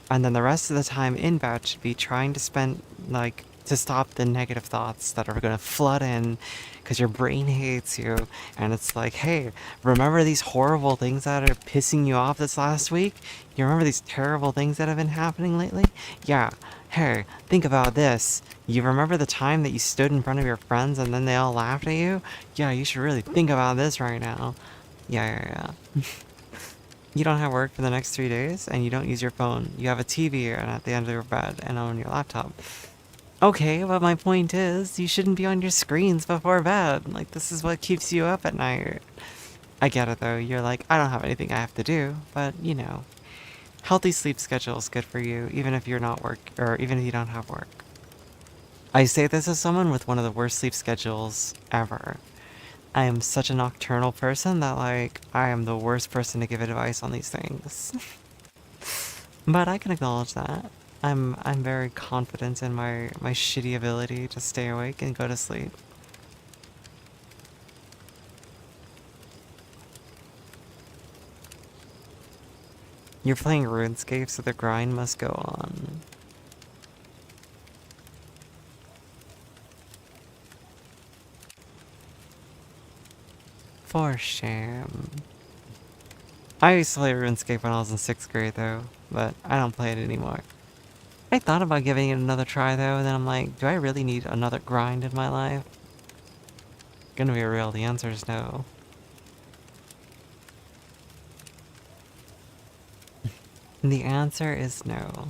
And then the rest of the time in bed should be trying to spend, to stop the negative thoughts that are going to flood in because your brain hates you. And it's hey, remember these horrible things that are pissing you off this last week? You remember these terrible things that have been happening lately? Yeah. Hey, think about this. You remember the time that you stood in front of your friends and then they all laughed at you? Yeah, you should really think about this right now. Yeah. You don't have work for the next 3 days, and you don't use your phone. You have a TV at the end of your bed and on your laptop. Okay, but my point is, you shouldn't be on your screens before bed. This is what keeps you up at night. I get it, though. You're I don't have anything I have to do, but, you know. Healthy sleep schedule is good for you, even if you're not work or even if you don't have work. I say this as someone with one of the worst sleep schedules ever. I am such a nocturnal person that like I am the worst person to give advice on these things. But I can acknowledge that. I'm very confident in my shitty ability to stay awake and go to sleep. You're playing RuneScape, so the grind must go on. For shame. I used to play RuneScape when I was in 6th grade though, but I don't play it anymore. I thought about giving it another try though, and then I'm like, do I really need another grind in my life? Gonna be real, the answer is no. The answer is no.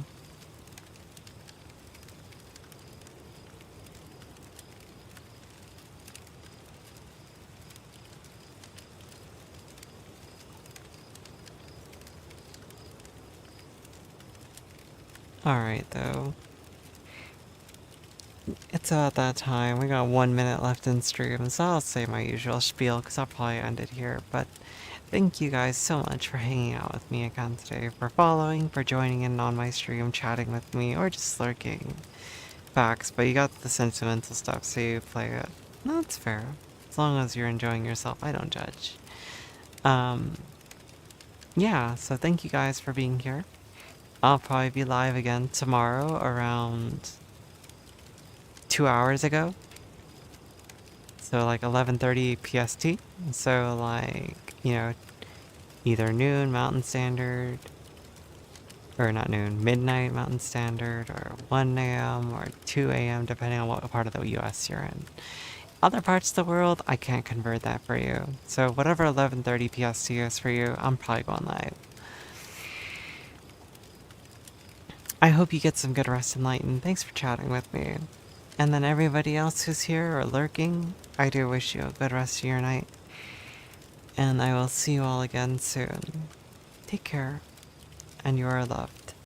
Alright though. It's about that time. We got 1 minute left in stream, so I'll say my usual spiel because I'll probably end it here. But thank you guys so much for hanging out with me again today, for following, for joining in on my stream, chatting with me, or just lurking. Facts, but you got the sentimental stuff, so you play it. No, it's fair. As long as you're enjoying yourself, I don't judge. Um, yeah, so thank you guys for being here. I'll probably be live again tomorrow around 2 hours ago. So like 11:30 PST. So like, you know, either noon Mountain Standard, or not noon, midnight Mountain Standard, or 1 a.m. or 2 a.m. depending on what part of the US you're in. Other parts of the world, I can't convert that for you. So whatever 11:30 PST is for you, I'm probably going live. I hope you get some good rest and light, and thanks for chatting with me. And then everybody else who's here or lurking, I do wish you a good rest of your night. And I will see you all again soon. Take care, and you are loved.